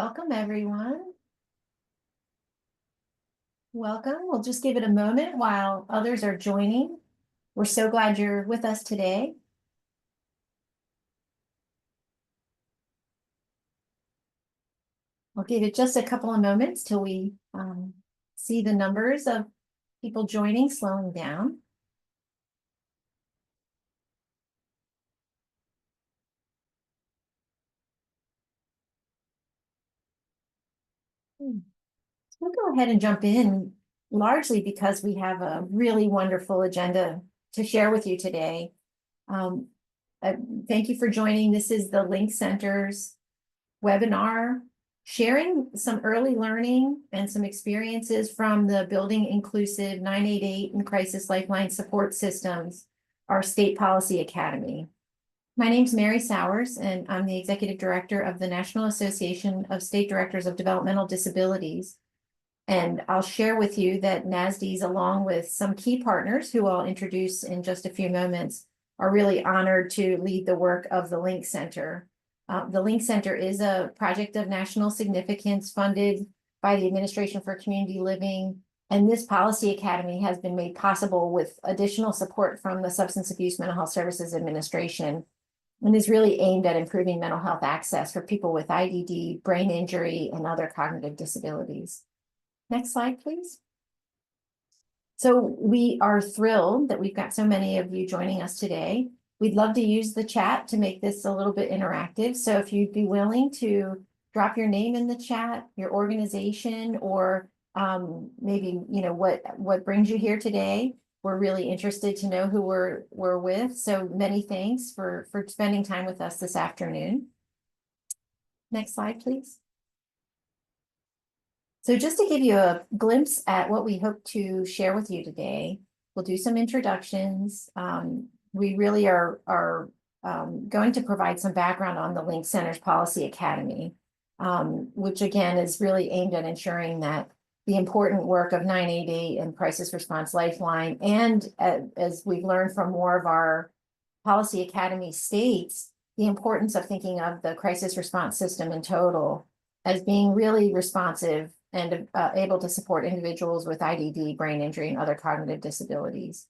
Welcome, everyone. Welcome. We'll just give it a moment while others are joining. We're so glad you're with us today. I'll give it just a couple of moments till we see the numbers of people joining slowing down. We'll go ahead and jump in, largely because we have a really wonderful agenda to share with you today. Um, Thank you for joining. This is the Link Center's webinar, sharing some early learning and some experiences from the Building Inclusive 988 and Crisis Lifeline Support Systems, our State Policy Academy. My name's Mary Sowers, and I'm the Executive Director of the National Association of State Directors of Developmental Disabilities. And I'll share with you that NASDs, along with some key partners who I'll introduce in just a few moments, are really honored to lead the work of the Link Center. The Link Center is a project of national significance funded by the Administration for Community Living, and this Policy Academy has been made possible with additional support from the Substance Abuse Mental Health Services Administration, and is really aimed at improving mental health access for people with IDD, brain injury, and other cognitive disabilities. Next slide, please. So we are thrilled that we've got so many of you joining us today. We'd love to use the chat to make this a little bit interactive. So if you'd be willing to drop your name in the chat, your organization, or maybe what brings you here today. We're really interested to know who we're with. So many thanks for spending time with us this afternoon. Next slide, please. So just to give you a glimpse at what we hope to share with you today, we'll do some introductions. We really are going to provide some background on the Link Center's Policy Academy, which again is really aimed at ensuring that the important work of 988 and Crisis Response Lifeline, and as we've learned from more of our Policy Academy states, the importance of thinking of the crisis response system in total as being really responsive and able to support individuals with IDD, brain injury, and other cognitive disabilities.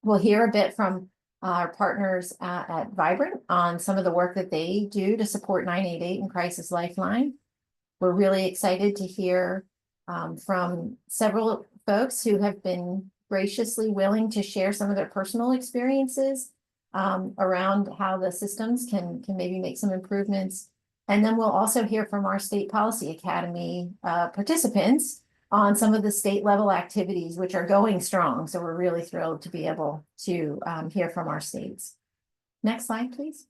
We'll hear a bit from our partners at Vibrant on some of the work that they do to support 988 and Crisis Lifeline. We're really excited to hear from several folks who have been graciously willing to share some of their personal experiences around how the systems can maybe make some improvements. And then we'll also hear from our State Policy Academy participants on some of the state level activities, which are going strong. So we're really thrilled to be able to hear from our states. Next slide, please.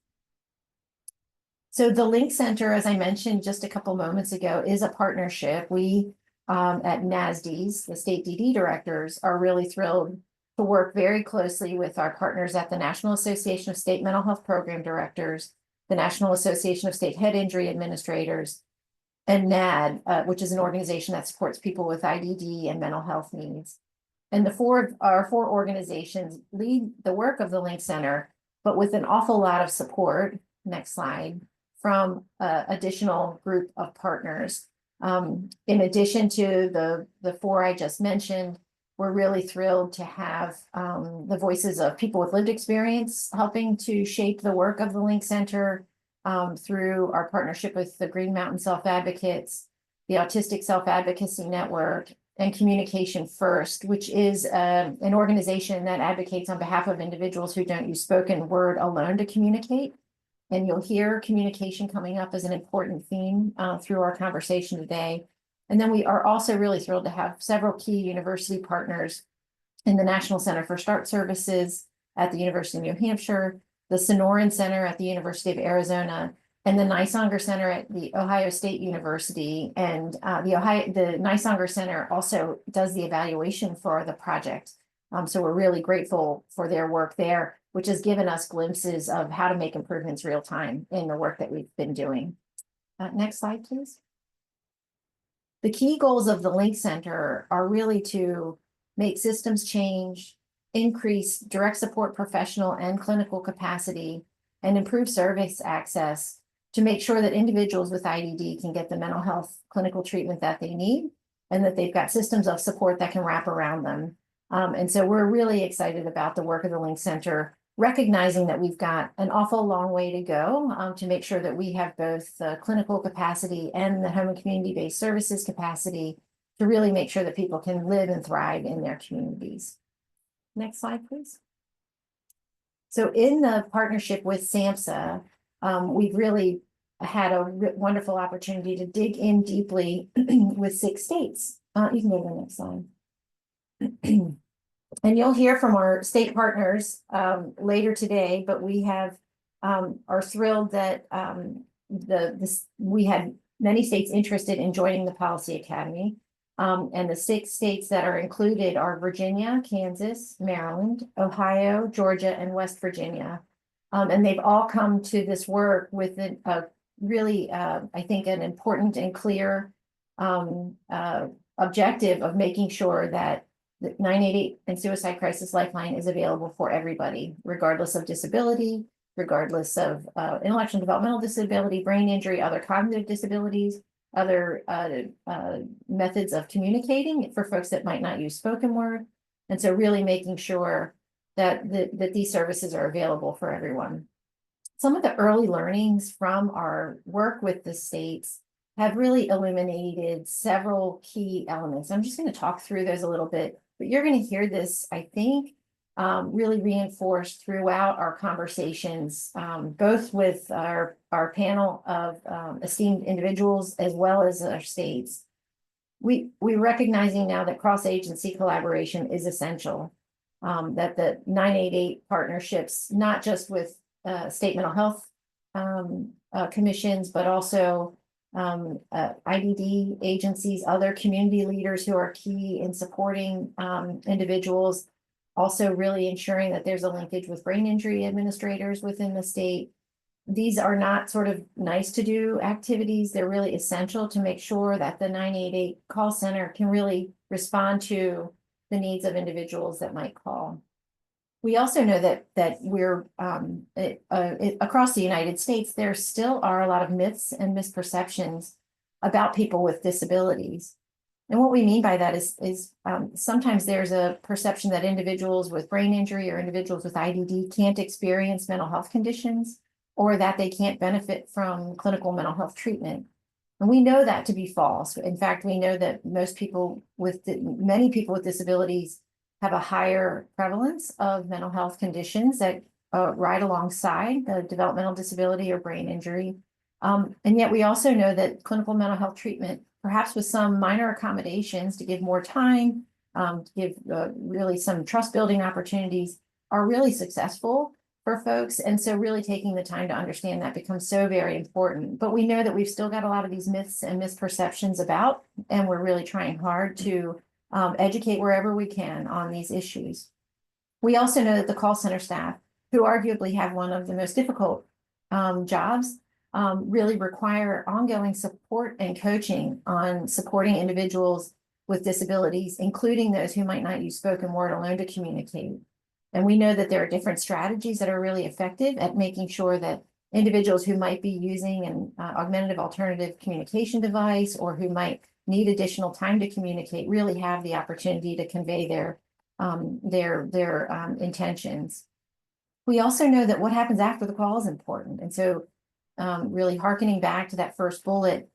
So the Link Center, as I mentioned just a couple moments ago, is a partnership. We at NASDs, the state DD directors, are really thrilled to work very closely with our partners at the National Association of State Mental Health Program Directors, the National Association of State Head Injury Administrators, and NAD, which is an organization that supports people with IDD and mental health needs. And our four organizations lead the work of the Link Center, but with an awful lot of support, next slide, from additional group of partners. In addition to the four I just mentioned, we're really thrilled to have the voices of people with lived experience helping to shape the work of the Link Center through our partnership with the Green Mountain Self-Advocates, the Autistic Self-Advocacy Network, and Communication First, which is an organization that advocates on behalf of individuals who don't use spoken word alone to communicate. And you'll hear communication coming up as an important theme through our conversation today. And then we are also really thrilled to have several key university partners in the National Center for START Services at the University of New Hampshire, the Sonoran Center at the University of Arizona, and the Nisonger Center at the Ohio State University. And the Nisonger Center also does the evaluation for the project. So we're really grateful for their work there, which has given us glimpses of how to make improvements real time in the work that we've been doing. Next slide, please. The key goals of the Link Center are really to make systems change, increase direct support professional and clinical capacity, and improve service access to make sure that individuals with IDD can get the mental health clinical treatment that they need, and that they've got systems of support that can wrap around them. And so we're really excited about the work of the Link Center, recognizing that we've got an awful long way to go to make sure that we have both the clinical capacity and the home and community-based services capacity to really make sure that people can live and thrive in their communities. Next slide, please. So in the partnership with SAMHSA, we've really had a wonderful opportunity to dig in deeply with 6 states. You can go to the next slide. And you'll hear from our state partners later today, but we have are thrilled that we had many states interested in joining the Policy Academy. And the 6 states that are included are Virginia, Kansas, Maryland, Ohio, Georgia, and West Virginia. And they've all come to this work with a really, I think, an important and clear objective of making sure that the 988 and Suicide Crisis Lifeline is available for everybody, regardless of disability, regardless of intellectual and developmental disability, brain injury, other cognitive disabilities, other methods of communicating for folks that might not use spoken word. And so really making sure that these services are available for everyone. Some of the early learnings from our work with the states have really illuminated several key elements. I'm just going to talk through those a little bit, but you're going to hear this, I think, really reinforced throughout our conversations, both with our panel of esteemed individuals as well as our states. We're recognizing now that cross-agency collaboration is essential, that the 988 partnerships, not just with state mental health commissions, but also IDD agencies, other community leaders who are key in supporting individuals, also really ensuring that there's a linkage with brain injury administrators within the state. These are not sort of nice to do activities. They're really essential to make sure that the 988 call center can really respond to the needs of individuals that might call. We also know that we're across the United States, there still are a lot of myths and misperceptions about people with disabilities. And what we mean by that is sometimes there's a perception that individuals with brain injury or individuals with IDD can't experience mental health conditions, or that they can't benefit from clinical mental health treatment. And we know that to be false. In fact, we know that many people with disabilities have a higher prevalence of mental health conditions that ride alongside the developmental disability or brain injury. And yet we also know that clinical mental health treatment, perhaps with some minor accommodations to give more time, to give really some trust building opportunities, are really successful for folks. And so really taking the time to understand that becomes so very important. But we know that we've still got a lot of these myths and misperceptions about, and we're really trying hard to educate wherever we can on these issues. We also know that the call center staff, who arguably have one of the most difficult jobs, really require ongoing support and coaching on supporting individuals with disabilities, including those who might not use spoken word alone to communicate. And we know that there are different strategies that are really effective at making sure that individuals who might be using an augmentative alternative communication device, or who might need additional time to communicate, really have the opportunity to convey their intentions. We also know that what happens after the call is important. And so really hearkening back to that first bullet,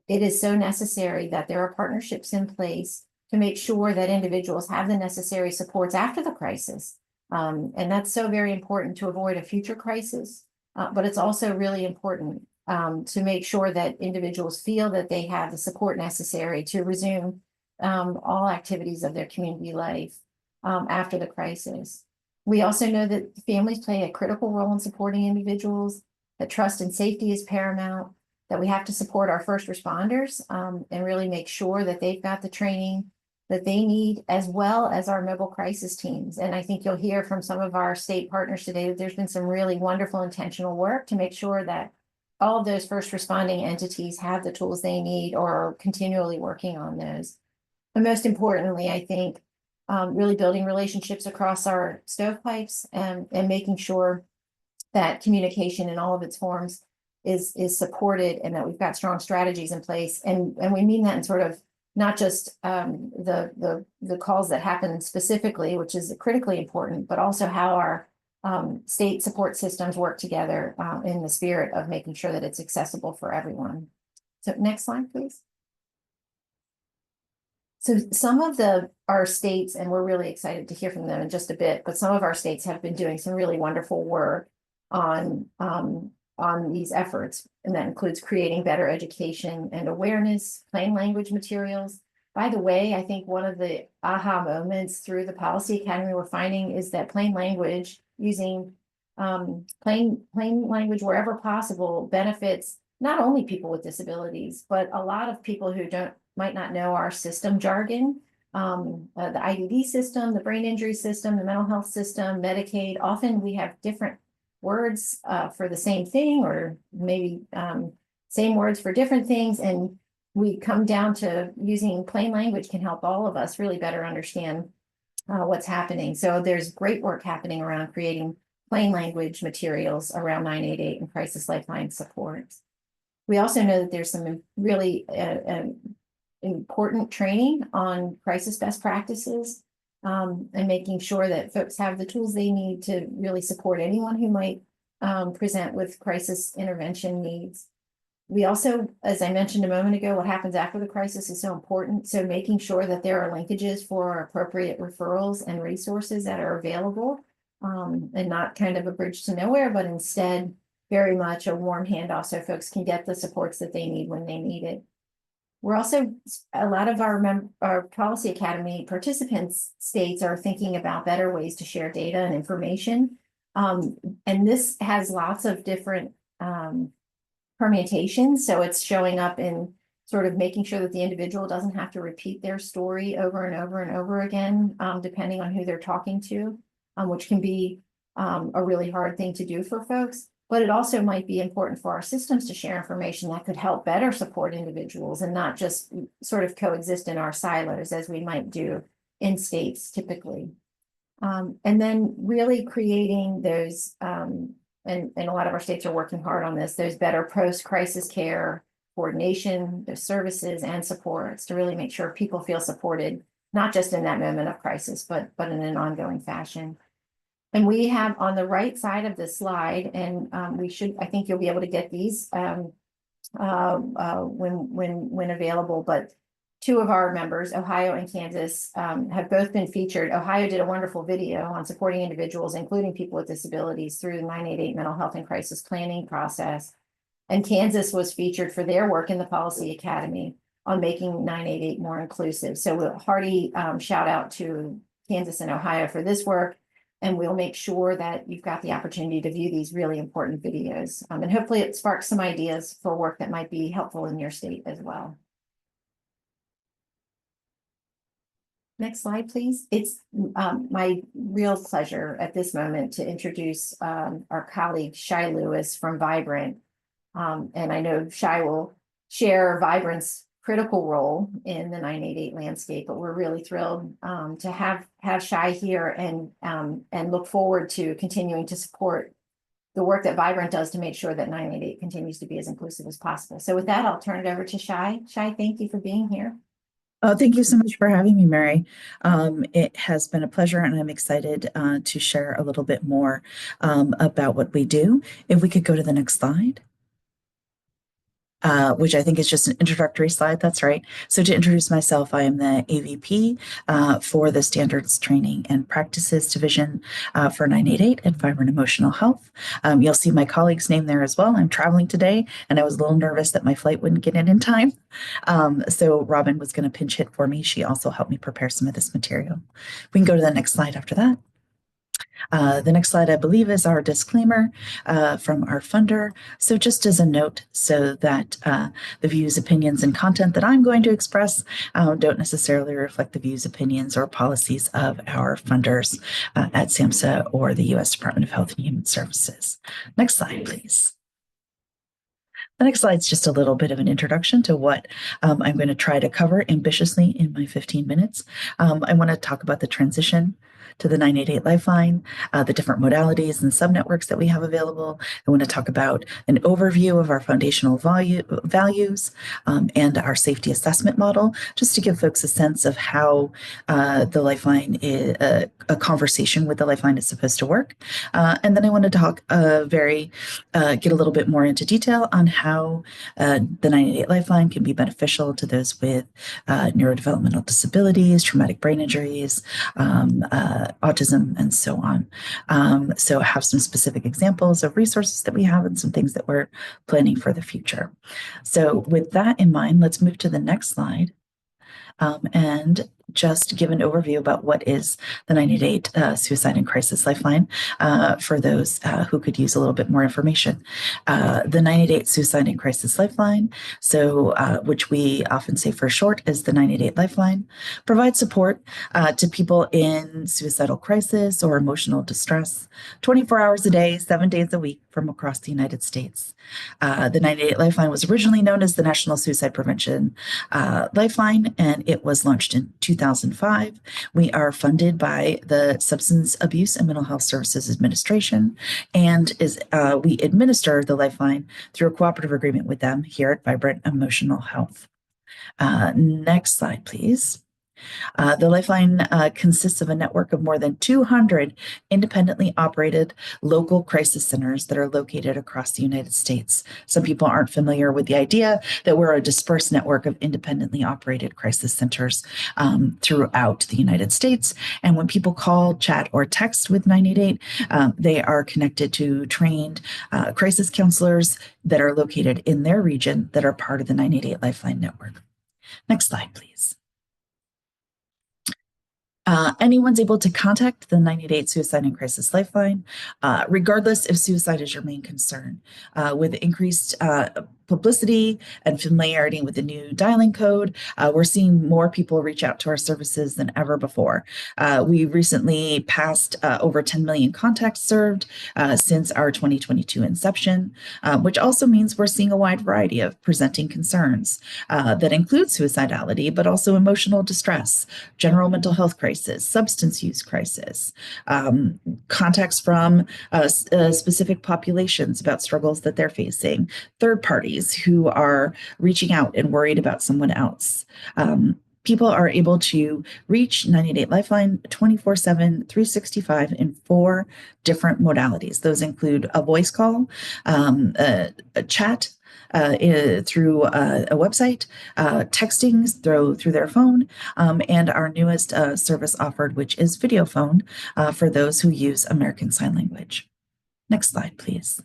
it is so necessary that there are partnerships in place to make sure that individuals have the necessary supports after the crisis. And that's so very important to avoid a future crisis. But it's also really important to make sure that individuals feel that they have the support necessary to resume all activities of their community life after the crisis. We also know that families play a critical role in supporting individuals, that trust and safety is paramount, that we have to support our first responders and really make sure that they've got the training that they need, as well as our mobile crisis teams. And I think you'll hear from some of our state partners today that there's been some really wonderful intentional work to make sure that all of those first responding entities have the tools they need, or are continually working on those. And most importantly, I think really building relationships across our stovepipes and making sure that communication in all of its forms is supported and that we've got strong strategies in place. And we mean that in sort of not just the calls that happen specifically, which is critically important, but also how our state support systems work together in the spirit of making sure that it's accessible for everyone. So next slide, please. So some of our states, and we're really excited to hear from them in just a bit, but some of our states have been doing some really wonderful work on these efforts, and that includes creating better education and awareness, plain language materials. By the way, I think one of the aha moments through the Policy Academy we're finding is that plain language, using plain language wherever possible, benefits not only people with disabilities, but a lot of people who might not know our system jargon. The IDD system, the brain injury system, the mental health system, Medicaid. Often we have different words for the same thing, or maybe same words for different things. And we come down to using plain language can help all of us really better understand what's happening. So there's great work happening around creating plain language materials around 988 and crisis lifeline supports. We also know that there's some really important training on crisis best practices, and making sure that folks have the tools they need to really support anyone who might present with crisis intervention needs. We also, as I mentioned a moment ago, what happens after the crisis is so important. So making sure that there are linkages for appropriate referrals and resources that are available, and not kind of a bridge to nowhere, but instead very much a warm handoff so folks can get the supports that they need when they need it. We're also, a lot of our Policy Academy participants states are thinking about better ways to share data and information. And this has lots of different permutations. So it's showing up in sort of making sure that the individual doesn't have to repeat their story over and over and over again, depending on who they're talking to, which can be a really hard thing to do for folks. But it also might be important for our systems to share information that could help better support individuals and not just sort of coexist in our silos as we might do in states typically. And then really creating those, and a lot of our states are working hard on this, those better post-crisis care coordination, those services and supports to really make sure people feel supported, not just in that moment of crisis, but in an ongoing fashion. And we have on the right side of the slide, and I think you'll be able to get these when available, but two of our members, Ohio and Kansas, have both been featured. Ohio did a wonderful video on supporting individuals, including people with disabilities, through the 988 mental health and crisis planning process. And Kansas was featured for their work in the Policy Academy on making 988 more inclusive. So a hearty shout out to Kansas and Ohio for this work. And we'll make sure that you've got the opportunity to view these really important videos. And hopefully it sparks some ideas for work that might be helpful in your state as well. Next slide, please. It's my real pleasure at this moment to introduce our colleague, Shai Lewis from Vibrant. And I know Shai will share Vibrant's critical role in the 988 landscape, but we're really thrilled to have Shai here and look forward to continuing to support the work that Vibrant does to make sure that 988 continues to be as inclusive as possible. So with that, I'll turn it over to Shai. Shai, thank you for being here. Thank you so much for having me, Mary. It has been a pleasure, and I'm excited to share a little bit more about what we do. If we could go to the next slide. Which I think is just an introductory slide. That's right. So to introduce myself, I am the AVP for the Standards Training and Practices Division for 988 at Vibrant Emotional Health. You'll see my colleague's name there as well. I'm traveling today, and I was a little nervous that my flight wouldn't get in time. So Robin was going to pinch hit for me. She also helped me prepare some of this material. We can go to the next slide after that. The next slide, I believe, is our disclaimer from our funder. So just as a note, so that the views, opinions, and content that I'm going to express don't necessarily reflect the views, opinions, or policies of our funders at SAMHSA or the U.S. Department of Health and Human Services. Next slide, please. The next slide is just a little bit of an introduction to what I'm going to try to cover ambitiously in my 15 minutes. I want to talk about the transition to the 988 Lifeline, the different modalities and subnetworks that we have available. I want to talk about an overview of our foundational values and our safety assessment model, just to give folks a sense of how the Lifeline is, a conversation with the Lifeline is supposed to work. And then I want to talk get a little bit more into detail on how the 988 Lifeline can be beneficial to those with neurodevelopmental disabilities, traumatic brain injuries, autism, and so on. So I have some specific examples of resources that we have and some things that we're planning for the future. So with that in mind, let's move to the next slide. And just give an overview about what is the 988 Suicide and Crisis Lifeline for those who could use a little bit more information. The 988 Suicide and Crisis Lifeline, which we often say for short is the 988 Lifeline, provides support to people in suicidal crisis or emotional distress 24 hours a day, 7 days a week from across the United States. The 988 Lifeline was originally known as the National Suicide Prevention Lifeline, and it was launched in 2005. We are funded by the Substance Abuse and Mental Health Services Administration, and we administer the Lifeline through a cooperative agreement with them here at Vibrant Emotional Health. Next slide, please. The Lifeline consists of a network of more than 200 independently operated local crisis centers that are located across the United States. Some people aren't familiar with the idea that we're a dispersed network of independently operated crisis centers throughout the United States. And when people call, chat, or text with 988, they are connected to trained crisis counselors that are located in their region that are part of the 988 Lifeline network. Next slide, please. Anyone's able to contact the 988 Suicide and Crisis Lifeline, regardless if suicide is your main concern. With increased publicity and familiarity with the new dialing code, we're seeing more people reach out to our services than ever before. We recently passed over 10 million contacts served since our 2022 inception, which also means we're seeing a wide variety of presenting concerns that include suicidality, but also emotional distress, general mental health crisis, substance use crisis, contacts from specific populations about struggles that they're facing, third parties who are reaching out and worried about someone else. People are able to reach 988 Lifeline 24/7, 365 in 4 different modalities. Those include a voice call, a chat, through a website, texting through their phone, and our newest service offered, which is video phone for those who use American Sign Language. Next slide, please.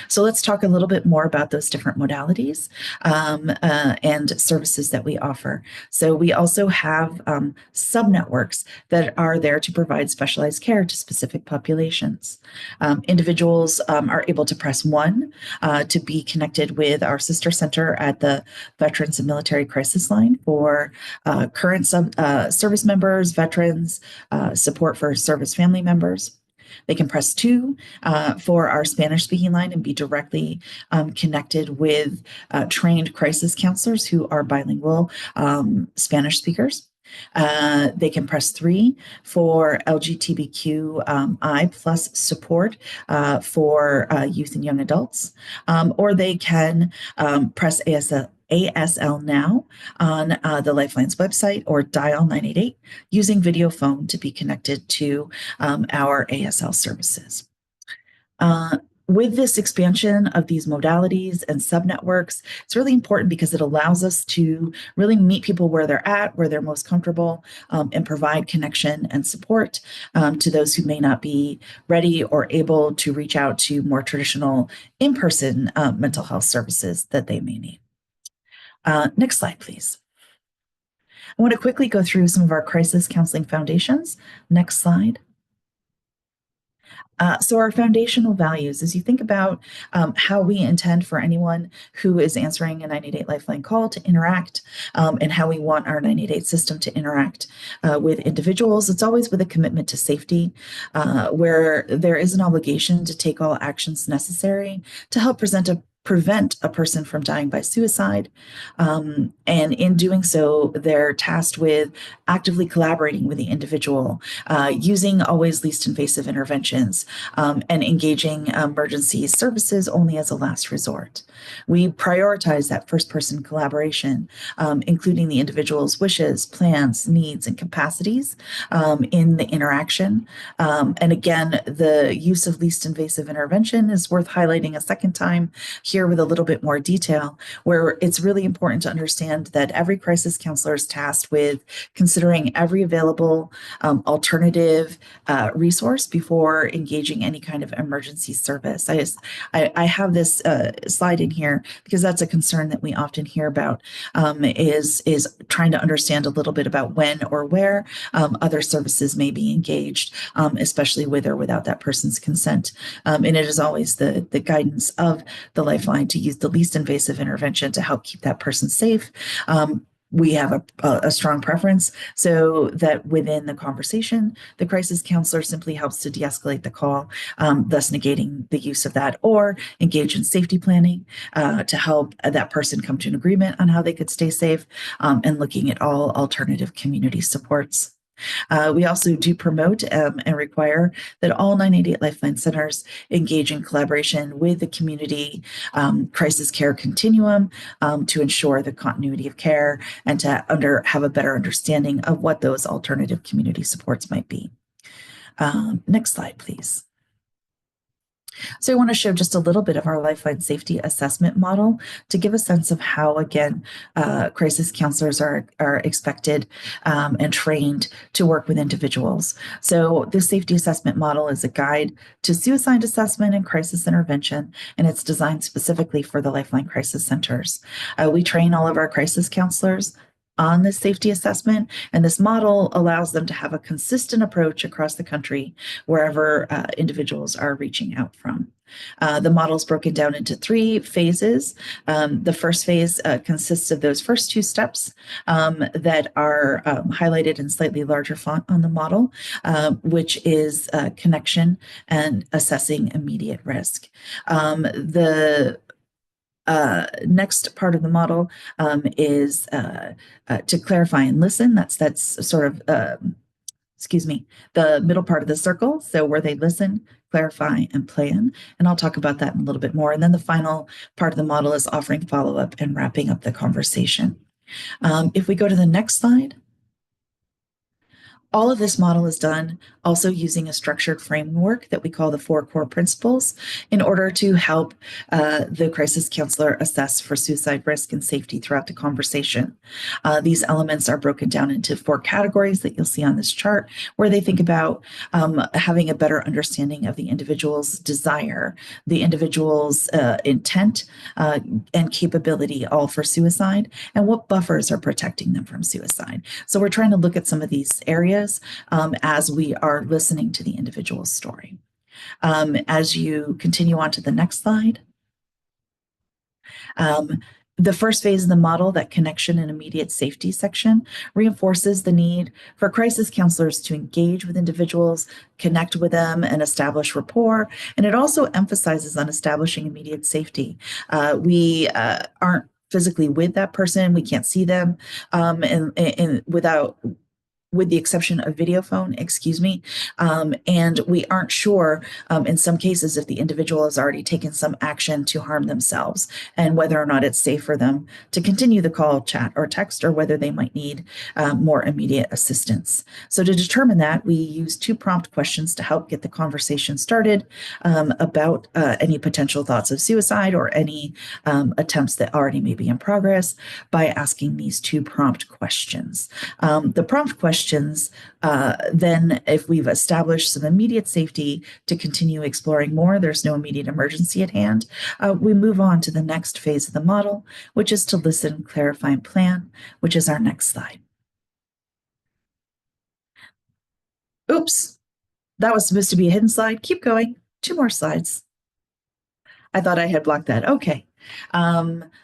So let's talk a little bit more about those different modalities and services that we offer. So we also have subnetworks that are there to provide specialized care to specific populations. Individuals are able to press 1 to be connected with our sister center at the Veterans and Military Crisis Line for current service members, veterans, support for service family members. They can press 2 for our Spanish-speaking line and be directly connected with trained crisis counselors who are bilingual Spanish speakers. They can press 3 for LGBTQI plus support for youth and young adults, or they can press ASL now on the Lifeline's website or dial 988 using video phone to be connected to our ASL services. With this expansion of these modalities and subnetworks, it's really important because it allows us to really meet people where they're at, where they're most comfortable, and provide connection and support to those who may not be ready or able to reach out to more traditional in-person mental health services that they may need. Next slide, please. I want to quickly go through some of our crisis counseling foundations. Next slide. So our foundational values, as you think about how we intend for anyone who is answering a 988 Lifeline call to interact, and how we want our 988 system to interact with individuals, it's always with a commitment to safety, where there is an obligation to take all actions necessary to help prevent a person from dying by suicide. And in doing so, they're tasked with actively collaborating with the individual, using always least invasive interventions, and engaging emergency services only as a last resort. We prioritize that first person collaboration, including the individual's wishes, plans, needs, and capacities in the interaction. And again, the use of least invasive intervention is worth highlighting a second time here with a little bit more detail, where it's really important to understand that every crisis counselor is tasked with considering every available alternative resource before engaging any kind of emergency service. I have this slide in here because that's a concern that we often hear about, is trying to understand a little bit about when or where other services may be engaged, especially with or without that person's consent. And it is always the guidance of the Lifeline to use the least invasive intervention to help keep that person safe. We have a strong preference so that within the conversation, the crisis counselor simply helps to de-escalate the call, thus negating the use of that, or engage in safety planning to help that person come to an agreement on how they could stay safe, and looking at all alternative community supports. We also do promote and require that all 988 Lifeline centers engage in collaboration with the community crisis care continuum to ensure the continuity of care and to have a better understanding of what those alternative community supports might be. Next slide, please. So I want to show just a little bit of our Lifeline safety assessment model to give a sense of how, again, crisis counselors are expected and trained to work with individuals. So this safety assessment model is a guide to suicide assessment and crisis intervention, and it's designed specifically for the Lifeline crisis centers. We train all of our crisis counselors on this safety assessment, and this model allows them to have a consistent approach across the country wherever individuals are reaching out from. The model is broken down into 3 phases. The first phase consists of those first 2 steps that are highlighted in slightly larger font on the model, which is connection and assessing immediate risk. The next part of the model is to clarify and listen. That's sort of, the middle part of the circle. So where they listen, clarify, and plan. And I'll talk about that in a little bit more. And then the final part of the model is offering follow-up and wrapping up the conversation. If we go to the next slide. All of this model is done also using a structured framework that we call the 4 core principles in order to help the crisis counselor assess for suicide risk and safety throughout the conversation. These elements are broken down into 4 categories that you'll see on this chart, where they think about having a better understanding of the individual's desire, the individual's intent and capability, all for suicide, and what buffers are protecting them from suicide. So we're trying to look at some of these areas as we are listening to the individual's story. As you continue on to the next slide, the first phase of the model, that connection and immediate safety section, reinforces the need for crisis counselors to engage with individuals, connect with them, and establish rapport. And it also emphasizes on establishing immediate safety. We aren't physically with that person. We can't see them, and with the exception of video phone, and we aren't sure in some cases if the individual has already taken some action to harm themselves and whether or not it's safe for them to continue the call, chat, or text, or whether they might need more immediate assistance. So to determine that, we use 2 prompt questions to help get the conversation started about any potential thoughts of suicide or any attempts that already may be in progress by asking these 2 prompt questions. The prompt questions, then if we've established some immediate safety to continue exploring more, there's no immediate emergency at hand, we move on to the next phase of the model, which is to listen, clarify, and plan, which is our next slide. Oops. That was supposed to be a hidden slide. Keep going. 2 more slides. I thought I had blocked that. Okay.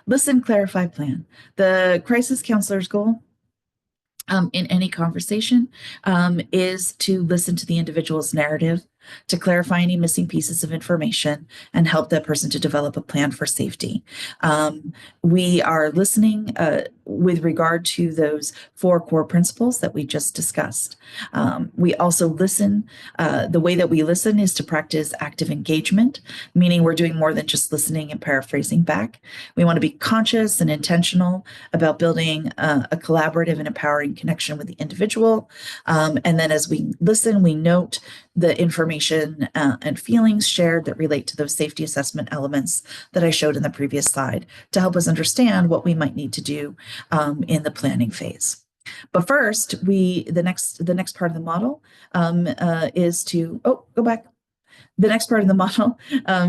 Listen, clarify, plan. The crisis counselor's goal in any conversation is to listen to the individual's narrative, to clarify any missing pieces of information, and help that person to develop a plan for safety. We are listening with regard to those 4 core principles that we just discussed. We also listen. The way that we listen is to practice active engagement, meaning we're doing more than just listening and paraphrasing back. We want to be conscious and intentional about building a collaborative and empowering connection with the individual. And then as we listen, we note the information and feelings shared that relate to those safety assessment elements that I showed in the previous slide to help us understand what we might need to do in the planning phase. But first, the next part of the model is to go back. The next part of the model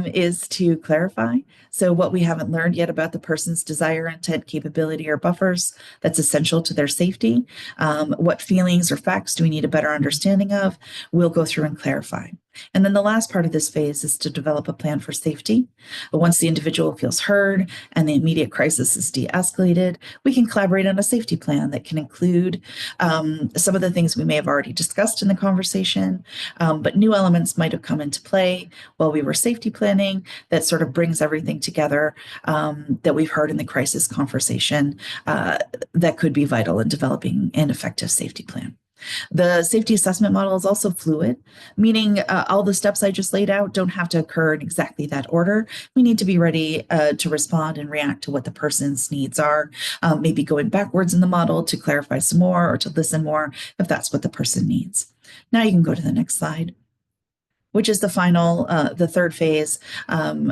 is to clarify. So, what we haven't learned yet about the person's desire, intent, capability, or buffers that's essential to their safety. What feelings or facts do we need a better understanding of? We'll go through and clarify. And then the last part of this phase is to develop a plan for safety. But once the individual feels heard and the immediate crisis is de escalated, we can collaborate on a safety plan that can include some of the things we may have already discussed in the conversation, but new elements might have come into play while we were safety planning that sort of brings everything together that we've heard in the crisis conversation that could be vital in developing an effective safety plan. The safety assessment model is also fluid, meaning all the steps I just laid out don't have to occur in exactly that order. We need to be ready to respond and react to what the person's needs are, maybe going backwards in the model to clarify some more or to listen more if that's what the person needs. Now you can go to the next slide, which is the final, the third phase,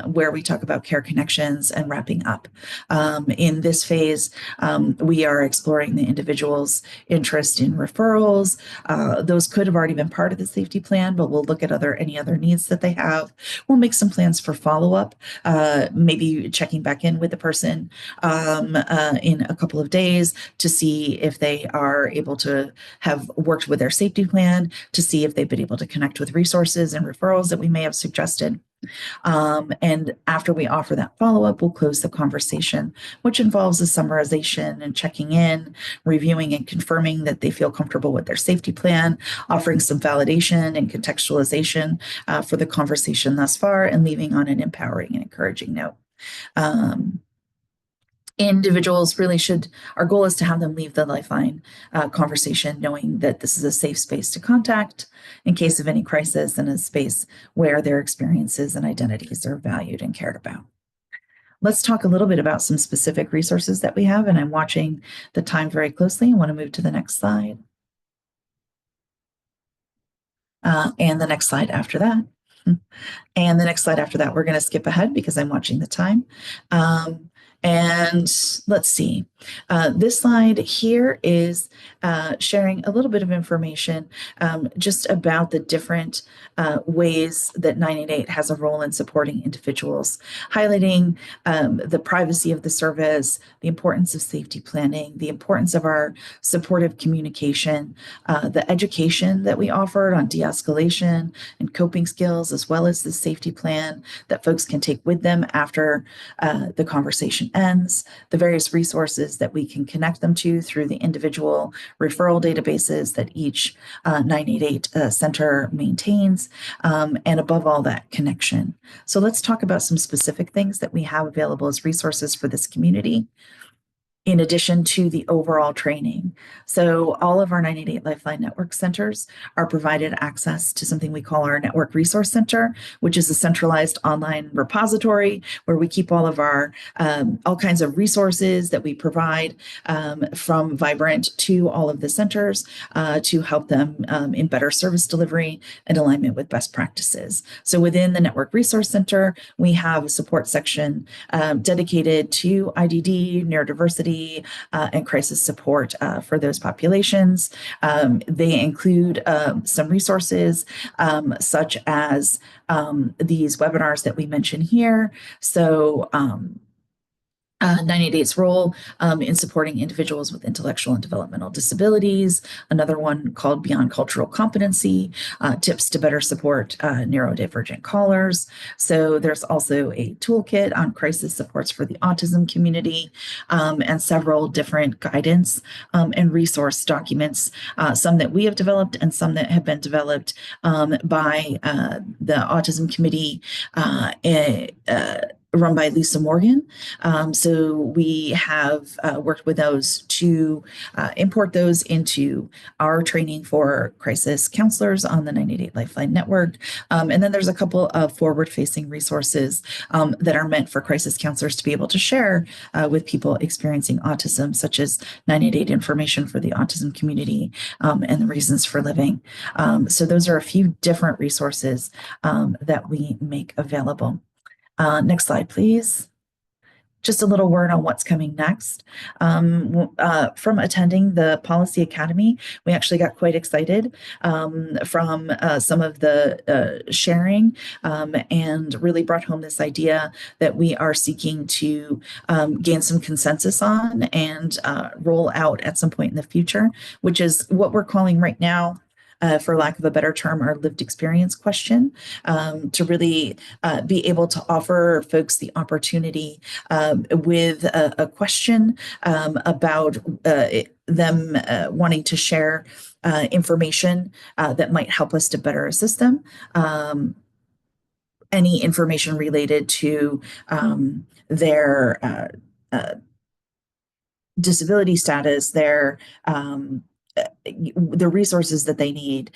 where we talk about care connections and wrapping up. In this phase, we are exploring the individual's interest in referrals. Those could have already been part of the safety plan, but we'll look at any other needs that they have. We'll make some plans for follow-up, maybe checking back in with the person in a couple of days to see if they are able to have worked with their safety plan, to see if they've been able to connect with resources and referrals that we may have suggested. And after we offer that follow-up, we'll close the conversation, which involves a summarization and checking in, reviewing and confirming that they feel comfortable with their safety plan, offering some validation and contextualization for the conversation thus far, and leaving on an empowering and encouraging note. Individuals really our goal is to have them leave the Lifeline conversation knowing that this is a safe space to contact in case of any crisis and a space where their experiences and identities are valued and cared about. Let's talk a little bit about some specific resources that we have, and I'm watching the time very closely. I want to move to the next slide. And the next slide after that. And the next slide after that, we're going to skip ahead because I'm watching the time. And let's see. This slide here is sharing a little bit of information just about the different ways that 988 has a role in supporting individuals, highlighting the privacy of the service, the importance of safety planning, the importance of our supportive communication, the education that we offered on de-escalation and coping skills, as well as the safety plan that folks can take with them after the conversation ends, the various resources that we can connect them to through the individual referral databases that each 988 center maintains, and above all, that connection. So let's talk about some specific things that we have available as resources for this community, in addition to the overall training. So all of our 988 Lifeline Network centers are provided access to something we call our Network Resource Center, which is a centralized online repository where we keep all of our all kinds of resources that we provide from Vibrant to all of the centers to help them in better service delivery and alignment with best practices. So within the Network Resource Center, we have a support section dedicated to IDD, neurodiversity, and crisis support for those populations. They include some resources such as these webinars that we mention here. So 988's role in supporting individuals with intellectual and developmental disabilities. Another one called Beyond Cultural Competency, tips to better support neurodivergent callers. So there's also a toolkit on crisis supports for the autism community, and several different guidance and resource documents, some that we have developed and some that have been developed by the Autism Committee run by Lisa Morgan. So we have worked with those to import those into our training for crisis counselors on the 988 Lifeline Network. And then there's a couple of forward-facing resources that are meant for crisis counselors to be able to share with people experiencing autism, such as 988 information for the autism community and the reasons for living. So those are a few different resources that we make available. Next slide, please. Just a little word on what's coming next. From attending the Policy Academy, we actually got quite excited from some of the sharing and really brought home this idea that we are seeking to gain some consensus on and roll out at some point in the future, which is what we're calling right now, for lack of a better term, our lived experience question, to really be able to offer folks the opportunity with a question about them wanting to share information that might help us to better assist them. Any information related to their disability status, the resources that they need,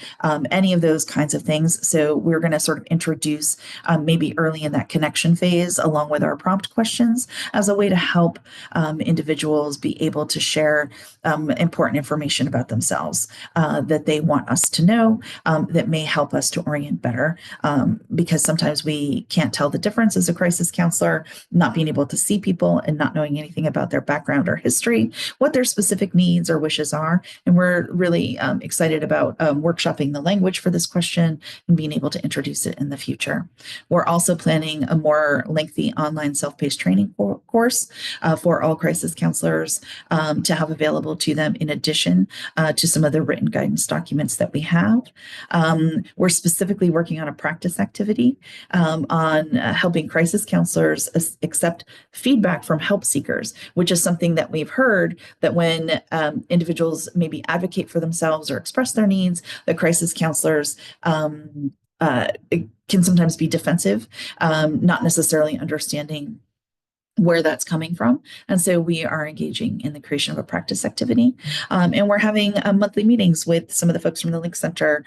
any of those kinds of things. So we're going to sort of introduce maybe early in that connection phase, along with our prompt questions, as a way to help individuals be able to share important information about themselves that they want us to know, that may help us to orient better. Because sometimes we can't tell the difference as a crisis counselor, not being able to see people and not knowing anything about their background or history, what their specific needs or wishes are. And we're really excited about workshopping the language for this question and being able to introduce it in the future. We're also planning a more lengthy online self-paced training course for all crisis counselors to have available to them in addition to some of the written guidance documents that we have. We're specifically working on a practice activity on helping crisis counselors accept feedback from help seekers, which is something that we've heard that when individuals maybe advocate for themselves or express their needs, the crisis counselors can sometimes be defensive, not necessarily understanding where that's coming from. And so we are engaging in the creation of a practice activity. And we're having monthly meetings with some of the folks from the Link Center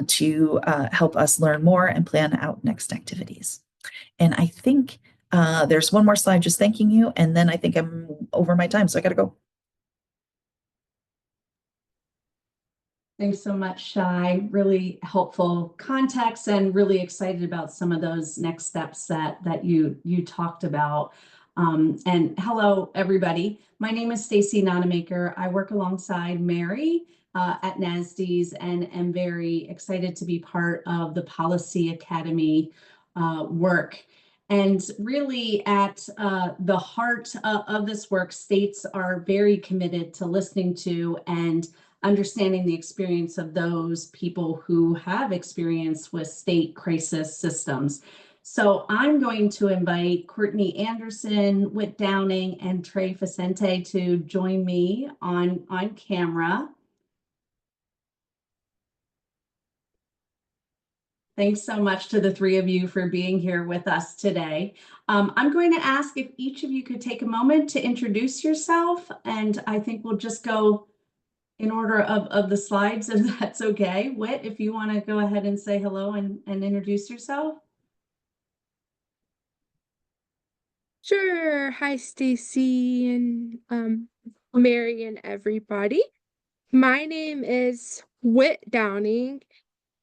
to help us learn more and plan out next activities. And I think there's one more slide just thanking you. And then I think I'm over my time, so I got to go. Thanks so much, Shai. Really helpful context and really excited about some of those next steps that you talked about. And hello, everybody. My name is Stacy Nonamaker. I work alongside Mary at NASD's and am very excited to be part of the Policy Academy work. And really at the heart of this work, states are very committed to listening to and understanding the experience of those people who have experience with state crisis systems. So I'm going to invite Courtney Anderson, Whit Downing, and Trey Facente to join me on camera. Thanks so much to the three of you for being here with us today. I'm going to ask if each of you could take a moment to introduce yourself, and I think we'll just go in order of the slides, if that's okay. Whit, if you want to go ahead and say hello and introduce yourself. Sure. Hi, Stacy and Mary and everybody. My name is Whit Downing.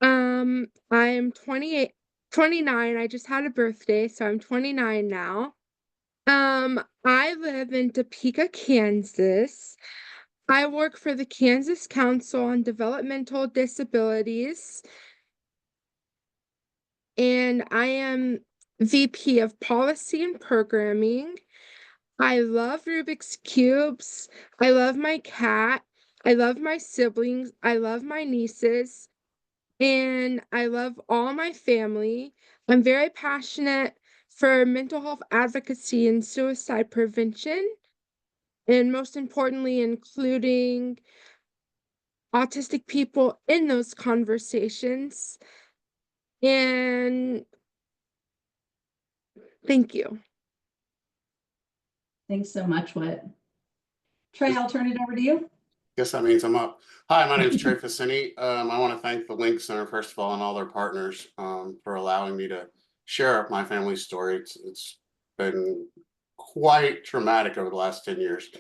I am 29. I just had a birthday, so I'm 29 now. I live in Topeka, Kansas. I work for the Kansas Council on Developmental Disabilities, and I am VP of Policy and Programming. I love Rubik's Cubes. I love my cat. I love my siblings. I love my nieces. And I love all my family. I'm very passionate for mental health advocacy and suicide prevention, and most importantly, including autistic people in those conversations. And thank you. Thanks so much, Whit. Trey, I'll turn it over to you. Guess that means I'm up. Hi, my name is Trey Facini. I want to thank the Link Center, first of all, and all their partners for allowing me to share my family's story. It's been quite traumatic over the last 10 years.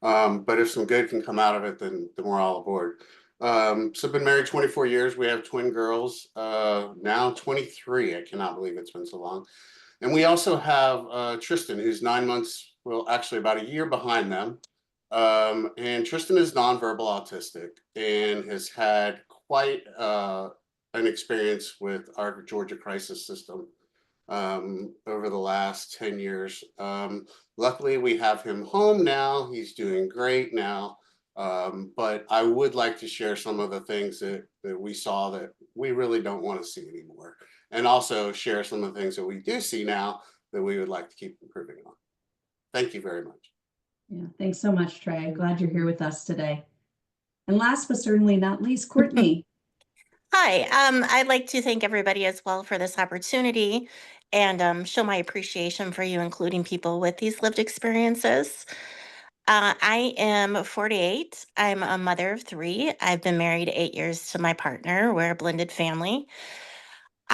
But if some good can come out of it, then we're all aboard. So I've been married 24 years. We have twin girls, now 23. I cannot believe it's been so long. And we also have Tristan, who's 9 months, well, actually about a year behind them. And Tristan is nonverbal autistic and has had quite an experience with our Georgia crisis system over the last 10 years. Luckily, we have him home now. He's doing great now. But I would like to share some of the things that we saw that we really don't want to see anymore. And also share some of the things that we do see now that we would like to keep improving on. Thank you very much. Yeah, thanks so much, Trey. Glad you're here with us today. And last but certainly not least, Courtney. Hi, I'd like to thank everybody as well for this opportunity and show my appreciation for you, including people with these lived experiences. I am 48. I'm a mother of 3. I've been married 8 years to my partner. We're a blended family.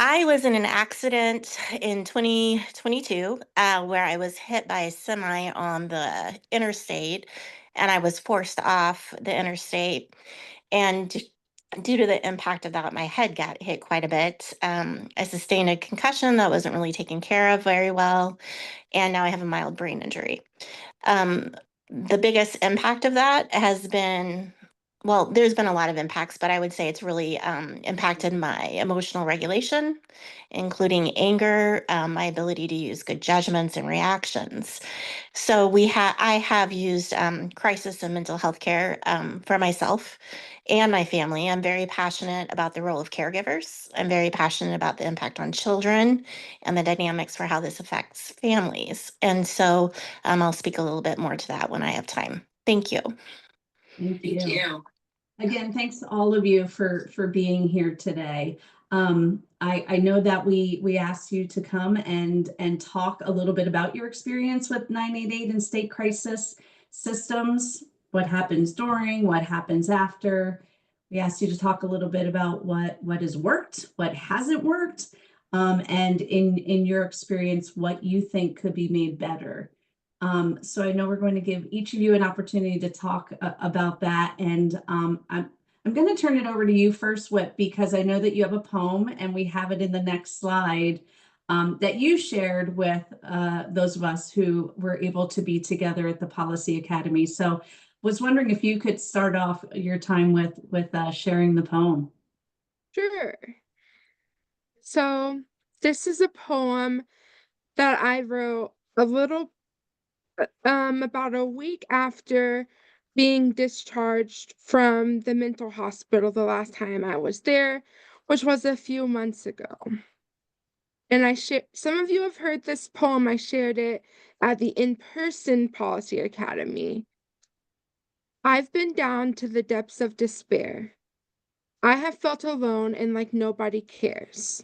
I was in an accident in 2022 where I was hit by a semi on the interstate and I was forced off the interstate. And due to the impact of that, my head got hit quite a bit. I sustained a concussion that wasn't really taken care of very well. And now I have a mild brain injury. The biggest impact of that has been, well, there's been a lot of impacts, but I would say it's really impacted my emotional regulation, including anger, my ability to use good judgments and reactions. So I have used crisis and mental health care for myself and my family. I'm very passionate about the role of caregivers. I'm very passionate about the impact on children and the dynamics for how this affects families. And so I'll speak a little bit more to that when I have time. Thank you. Thank you. Again, thanks to all of you for being here today. I know that we asked you to come and talk a little bit about your experience with 988 and state crisis systems, what happens during, what happens after. We asked you to talk a little bit about what has worked, what hasn't worked, and in your experience, what you think could be made better. So I know we're going to give each of you an opportunity to talk about that. And I'm going to turn it over to you first, Whit, because I know that you have a poem and we have it in the next slide that you shared with those of us who were able to be together at the Policy Academy. So was wondering if you could start off your time with sharing the poem. Sure. So this is a poem that I wrote about a week after being discharged from the mental hospital the last time I was there, which was a few months ago. And some of you have heard this poem. I shared it at the in-person Policy Academy. I've been down to the depths of despair. I have felt alone and like nobody cares.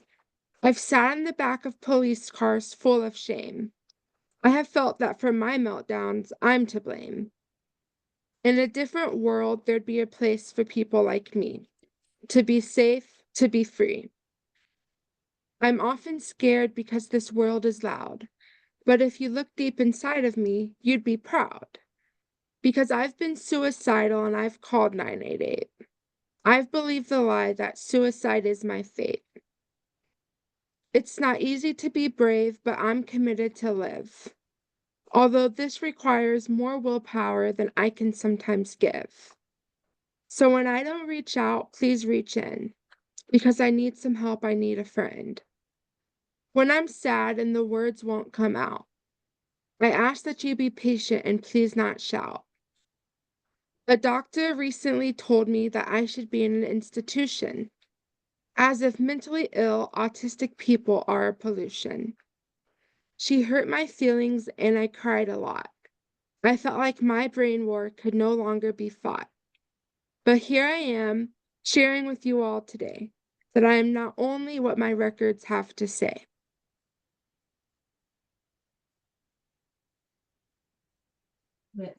I've sat in the back of police cars full of shame. I have felt that for my meltdowns, I'm to blame. In a different world, there'd be a place for people like me, to be safe, to be free. I'm often scared because this world is loud, but if you look deep inside of me, you'd be proud. Because I've been suicidal and I've called 988. I've believed the lie that suicide is my fate. It's not easy to be brave, but I'm committed to live. Although this requires more willpower than I can sometimes give. So when I don't reach out, please reach in, because I need some help, I need a friend. When I'm sad and the words won't come out, I ask that you be patient and please not shout. A doctor recently told me that I should be in an institution, as if mentally ill, autistic people are a pollution. She hurt my feelings and I cried a lot. I felt like my brain war could no longer be fought. But here I am, sharing with you all today that I am not only what my records have to say.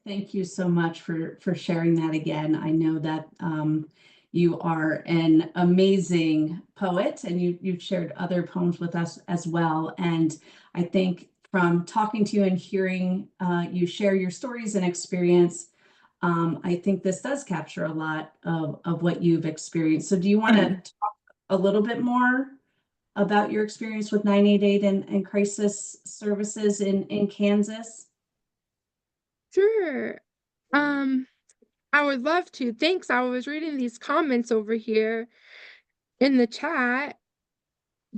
Thank you so much for sharing that again. I know that you are an amazing poet, and you've shared other poems with us as well. And I think from talking to you and hearing you share your stories and experience, I think this does capture a lot of what you've experienced. So do you want to talk a little bit more about your experience with 988 and crisis services in Kansas? Sure. Um, I would love to. Thanks. I was reading these comments over here in the chat.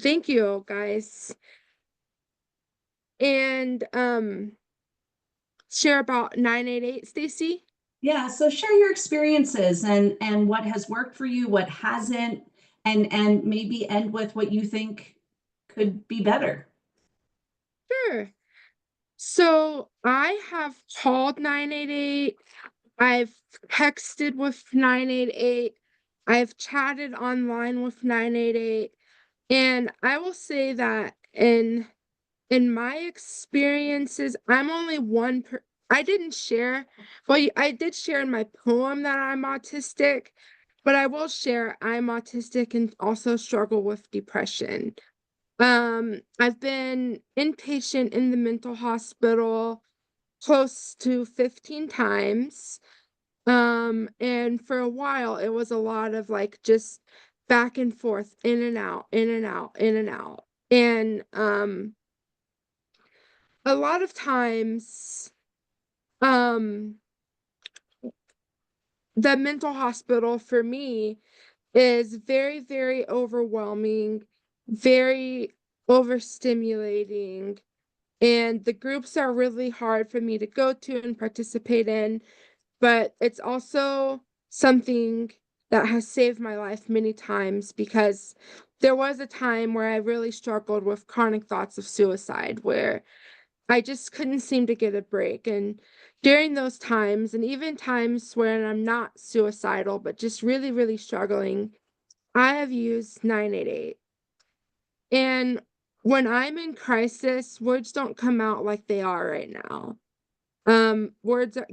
Thank you, guys. And share about 988, Stacy. Yeah, so share your experiences and what has worked for you, what hasn't, and maybe end with what you think could be better. Sure. So I have called 988. I've texted with 988. I've chatted online with 988. And I will say that in my experiences, I'm only one I didn't share, well, I did share in my poem that I'm autistic, but I will share I'm autistic and also struggle with depression. I've been inpatient in the mental hospital close to 15 times. And for a while it was a lot of like just back and forth, in and out, in and out, in and out. And a lot of times, um, the mental hospital for me is very, very overwhelming, very overstimulating, and the groups are really hard for me to go to and participate in, but it's also something that has saved my life many times because there was a time where I really struggled with chronic thoughts of suicide where I just couldn't seem to get a break. And during those times, and even times when I'm not suicidal, but just really, really struggling, I have used 988. And when I'm in crisis, words don't come out like they are right now.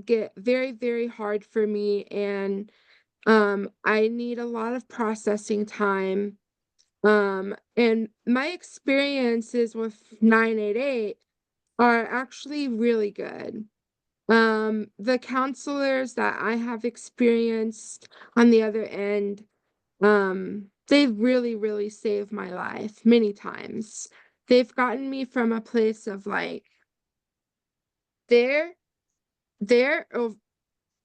Get very, very hard for me, and I need a lot of processing time. And my experiences with 988 are actually really good. The counselors that I have experienced on the other end, they've really, really saved my life many times. They've gotten me from a place of like, they're they're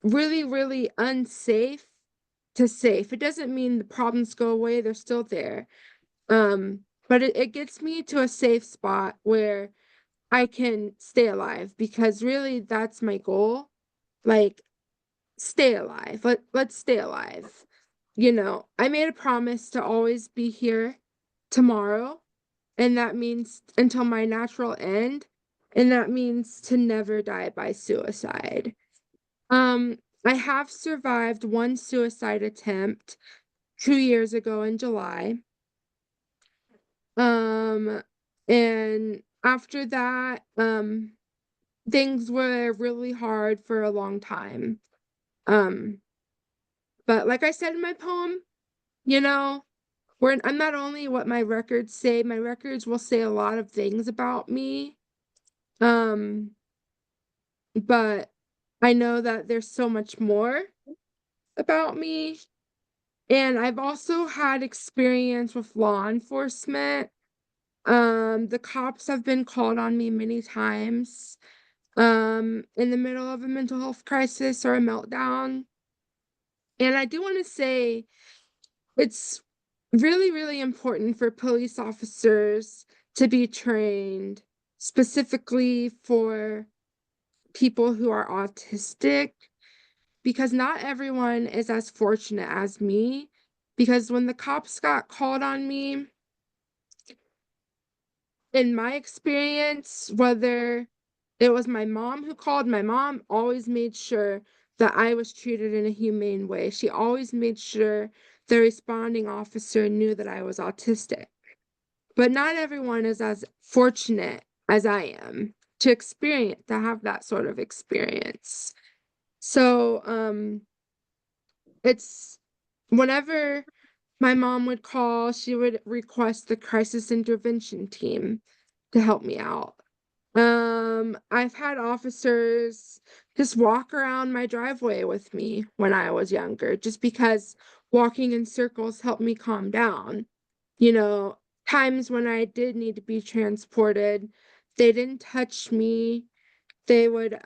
really, really unsafe to safe. It doesn't mean the problems go away, they're still there. But it gets me to a safe spot where I can stay alive because really that's my goal. Like, stay alive. Let's stay alive. You know, I made a promise to always be here tomorrow, and that means until my natural end, and that means to never die by suicide. I have survived one suicide attempt 2 years ago in July. Um, and after that, things were really hard for a long time. Um, but like I said in my poem, you know, I'm not only what my records say, my records will say a lot of things about me. Um, but I know that there's so much more about me. And I've also had experience with law enforcement. The cops have been called on me many times, in the middle of a mental health crisis or a meltdown. And I do want to say it's really, really important for police officers to be trained specifically for people who are autistic, because not everyone is as fortunate as me. Because when the cops got called on me, in my experience, whether it was my mom who called, my mom always made sure that I was treated in a humane way. She always made sure the responding officer knew that I was autistic. But not everyone is as fortunate as I am to have that sort of experience. So, it's whenever my mom would call, she would request the crisis intervention team to help me out. I've had officers just walk around my driveway with me when I was younger, just because walking in circles helped me calm down. You know, times when I did need to be transported, they didn't touch me. They would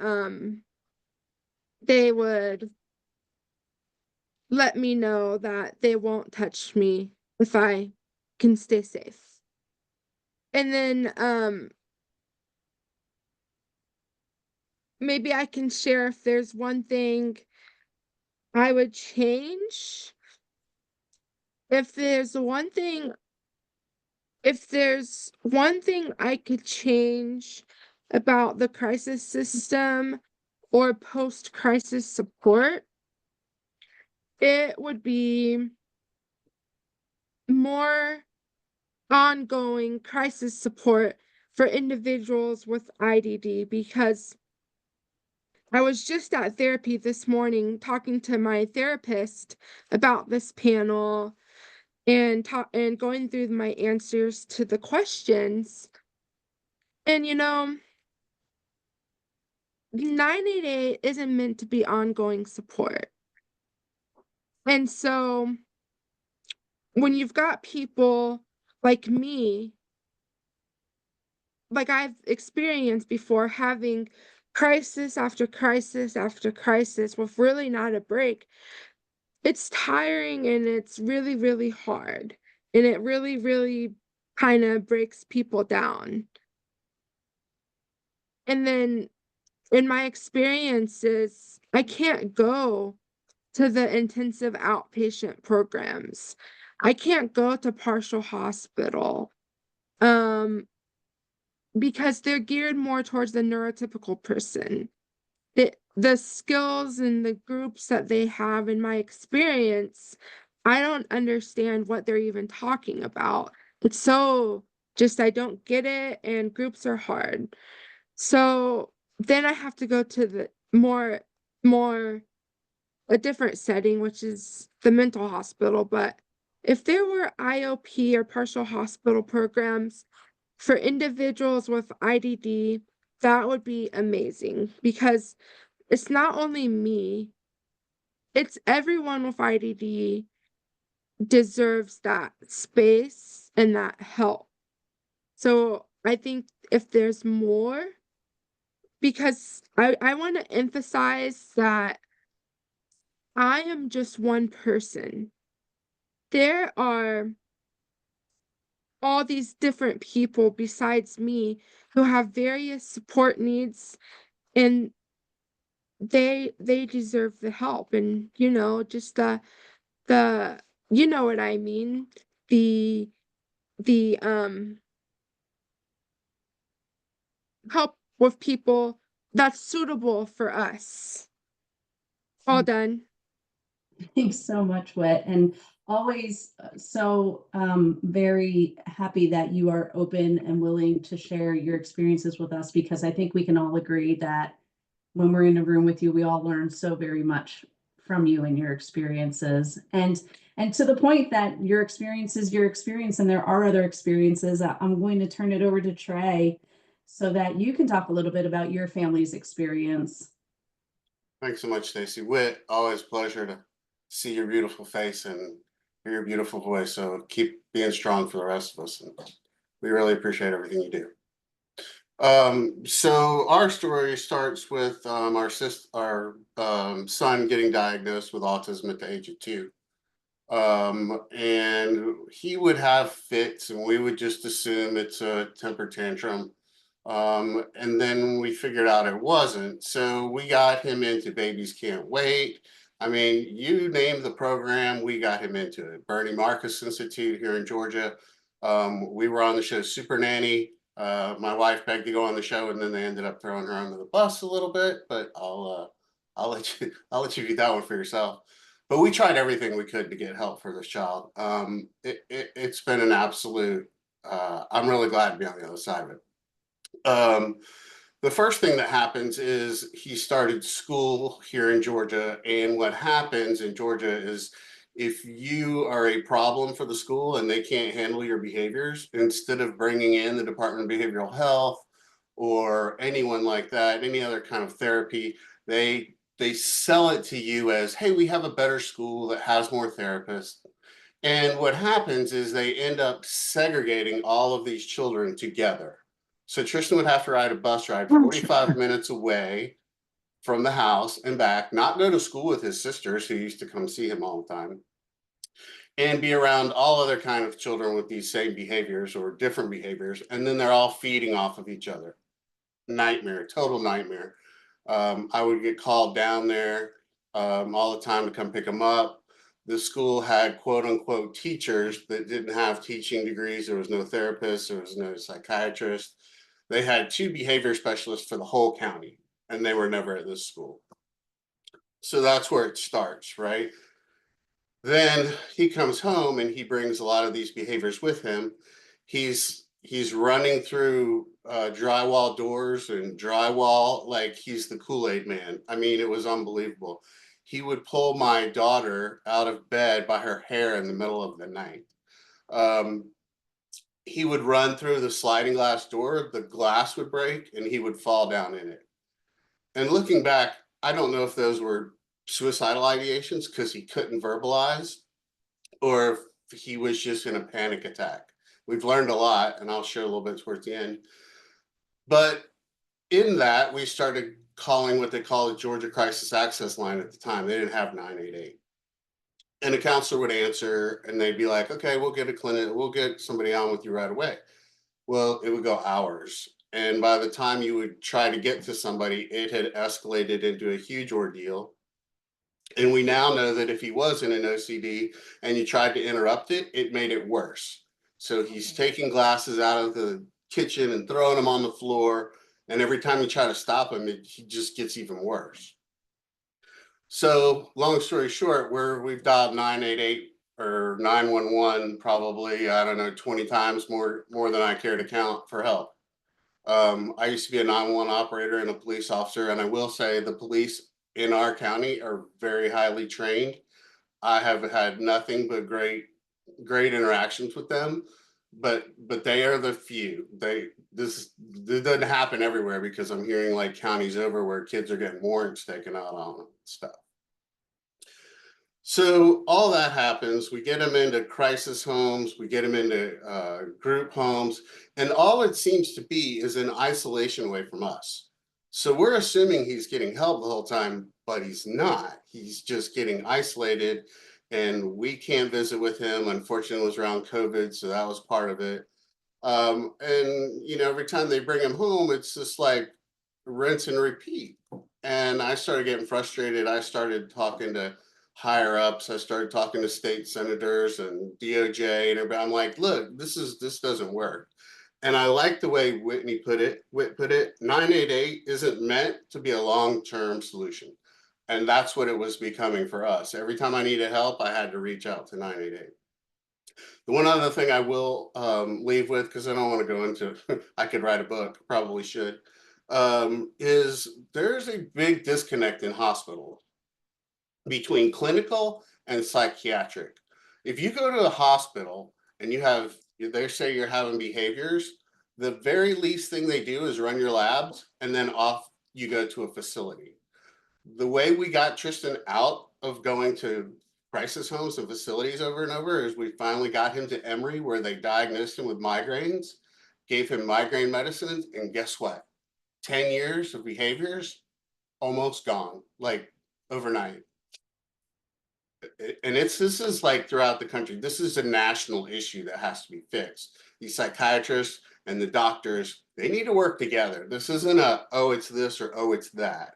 let me know that they won't touch me if I can stay safe. And then maybe I can share if there's one thing I would change. If there's one thing I could change about the crisis system or post-crisis support, it would be more ongoing crisis support for individuals with IDD, because I was just at therapy this morning talking to my therapist about this panel and going through my answers to the questions. And 988 isn't meant to be ongoing support. And so when you've got people like me, like I've experienced before, having crisis after crisis after crisis with really not a break, it's tiring and it's really, really hard. And it really, really kind of breaks people down. And then in my experiences, I can't go to the intensive outpatient programs. I can't go to partial hospital. Because they're geared more towards the neurotypical person. The skills and the groups that they have, in my experience, I don't understand what they're even talking about. It's so just I don't get it, and groups are hard. So then I have to go to the more a different setting, which is the mental hospital. But if there were IOP or partial hospital programs for individuals with IDD, that would be amazing, because it's not only me, it's everyone with IDD deserves that space and that help. So I think if there's more, because I want to emphasize that I am just one person. There are all these different people besides me who have various support needs, and they deserve the help. And just the you know what I mean, the help with people that's suitable for us. All done. Thanks so much, Whit, and always so very happy that you are open and willing to share your experiences with us, because I think we can all agree that when we're in a room with you, we all learn so very much from you and your experiences. And to the point that your experience is your experience and there are other experiences, I'm going to turn it over to Trey so that you can talk a little bit about your family's experience. Thanks so much, Stacy. Whit, always a pleasure to see your beautiful face and hear your beautiful voice. So keep being strong for the rest of us. And we really appreciate everything you do. So our story starts with our son getting diagnosed with autism at the age of 2. And he would have fits and we would just assume it's a temper tantrum. And then we figured out it wasn't. So we got him into Babies Can't Wait. I mean, you name the program, we got him into it. Bernie Marcus Institute here in Georgia. We were on the show Super Nanny. My wife begged to go on the show, and then they ended up throwing her under the bus a little bit. But I'll let you do that one for yourself. But we tried everything we could to get help for this child. It's been an absolute. I'm really glad to be on the other side of it. The first thing that happens is he started school here in Georgia. And what happens in Georgia is if you are a problem for the school and they can't handle your behaviors, instead of bringing in the Department of Behavioral Health or anyone like that, any other kind of therapy, they sell it to you as, hey, we have a better school that has more therapists. And what happens is they end up segregating all of these children together. So Tristan would have to ride a bus ride 45 minutes away from the house and back, not go to school with his sisters who used to come see him all the time, and be around all other kind of children with these same behaviors or different behaviors. And then they're all feeding off of each other. Nightmare, total nightmare. I would get called down there all the time to come pick them up. The school had quote unquote teachers that didn't have teaching degrees. There was no therapist, there was no psychiatrist. They had 2 behavior specialists for the whole county, and they were never at this school. So that's where it starts, right? Then he comes home and he brings a lot of these behaviors with him. He's running through drywall doors and drywall like he's the Kool-Aid man. I mean, it was unbelievable. He would pull my daughter out of bed by her hair in the middle of the night. He would run through the sliding glass door, the glass would break, and he would fall down in it. And looking back, I don't know if those were suicidal ideations because he couldn't verbalize, or if he was just in a panic attack. We've learned a lot, and I'll share a little bit towards the end. But in that, we started calling what they call the Georgia Crisis Access Line at the time. They didn't have 988. And a counselor would answer, and they'd be like, okay, we'll get a clinic, we'll get somebody on with you right away. Well, it would go hours. And by the time you would try to get to somebody, it had escalated into a huge ordeal. And we now know that if he was in an OCD and you tried to interrupt it, it made it worse. So he's taking glasses out of the kitchen and throwing them on the floor. And every time you try to stop him, he just gets even worse. So long story short, we've dialed 988 or 911 probably, I don't know, 20 times more than I care to count for help. I used to be a 911 operator and a police officer, and I will say the police in our county are very highly trained. I have had nothing but great interactions with them, but they are the few. This doesn't happen everywhere because I'm hearing like counties over where kids are getting warrants taken out on them, stuff. So all that happens, we get him into crisis homes, we get him into group homes, and all it seems to be is an isolation away from us. So we're assuming he's getting help the whole time, but he's not. He's just getting isolated, and we can't visit with him. Unfortunately, it was around COVID, so that was part of it. And you know, every time they bring him home, it's just like rinse and repeat. And I started getting frustrated. I started talking to higher ups. I started talking to state senators and DOJ and everybody. I'm like, look, this doesn't work. And I like the way Whit put it. 988 isn't meant to be a long-term solution. And that's what it was becoming for us. Every time I needed help, I had to reach out to 988. The one other thing I will leave with, because I don't want to go into, I could write a book, probably should, is there's a big disconnect in hospitals between clinical and psychiatric. If you go to the hospital and they say you're having behaviors, the very least thing they do is run your labs and then off you go to a facility. The way we got Tristan out of going to crisis homes and facilities over and over is we finally got him to Emory, where they diagnosed him with migraines, gave him migraine medicines, and guess what? 10 years of behaviors almost gone, like overnight. And this is like throughout the country. This is a national issue that has to be fixed. These psychiatrists and the doctors, they need to work together. This isn't a, oh, it's this or oh, it's that.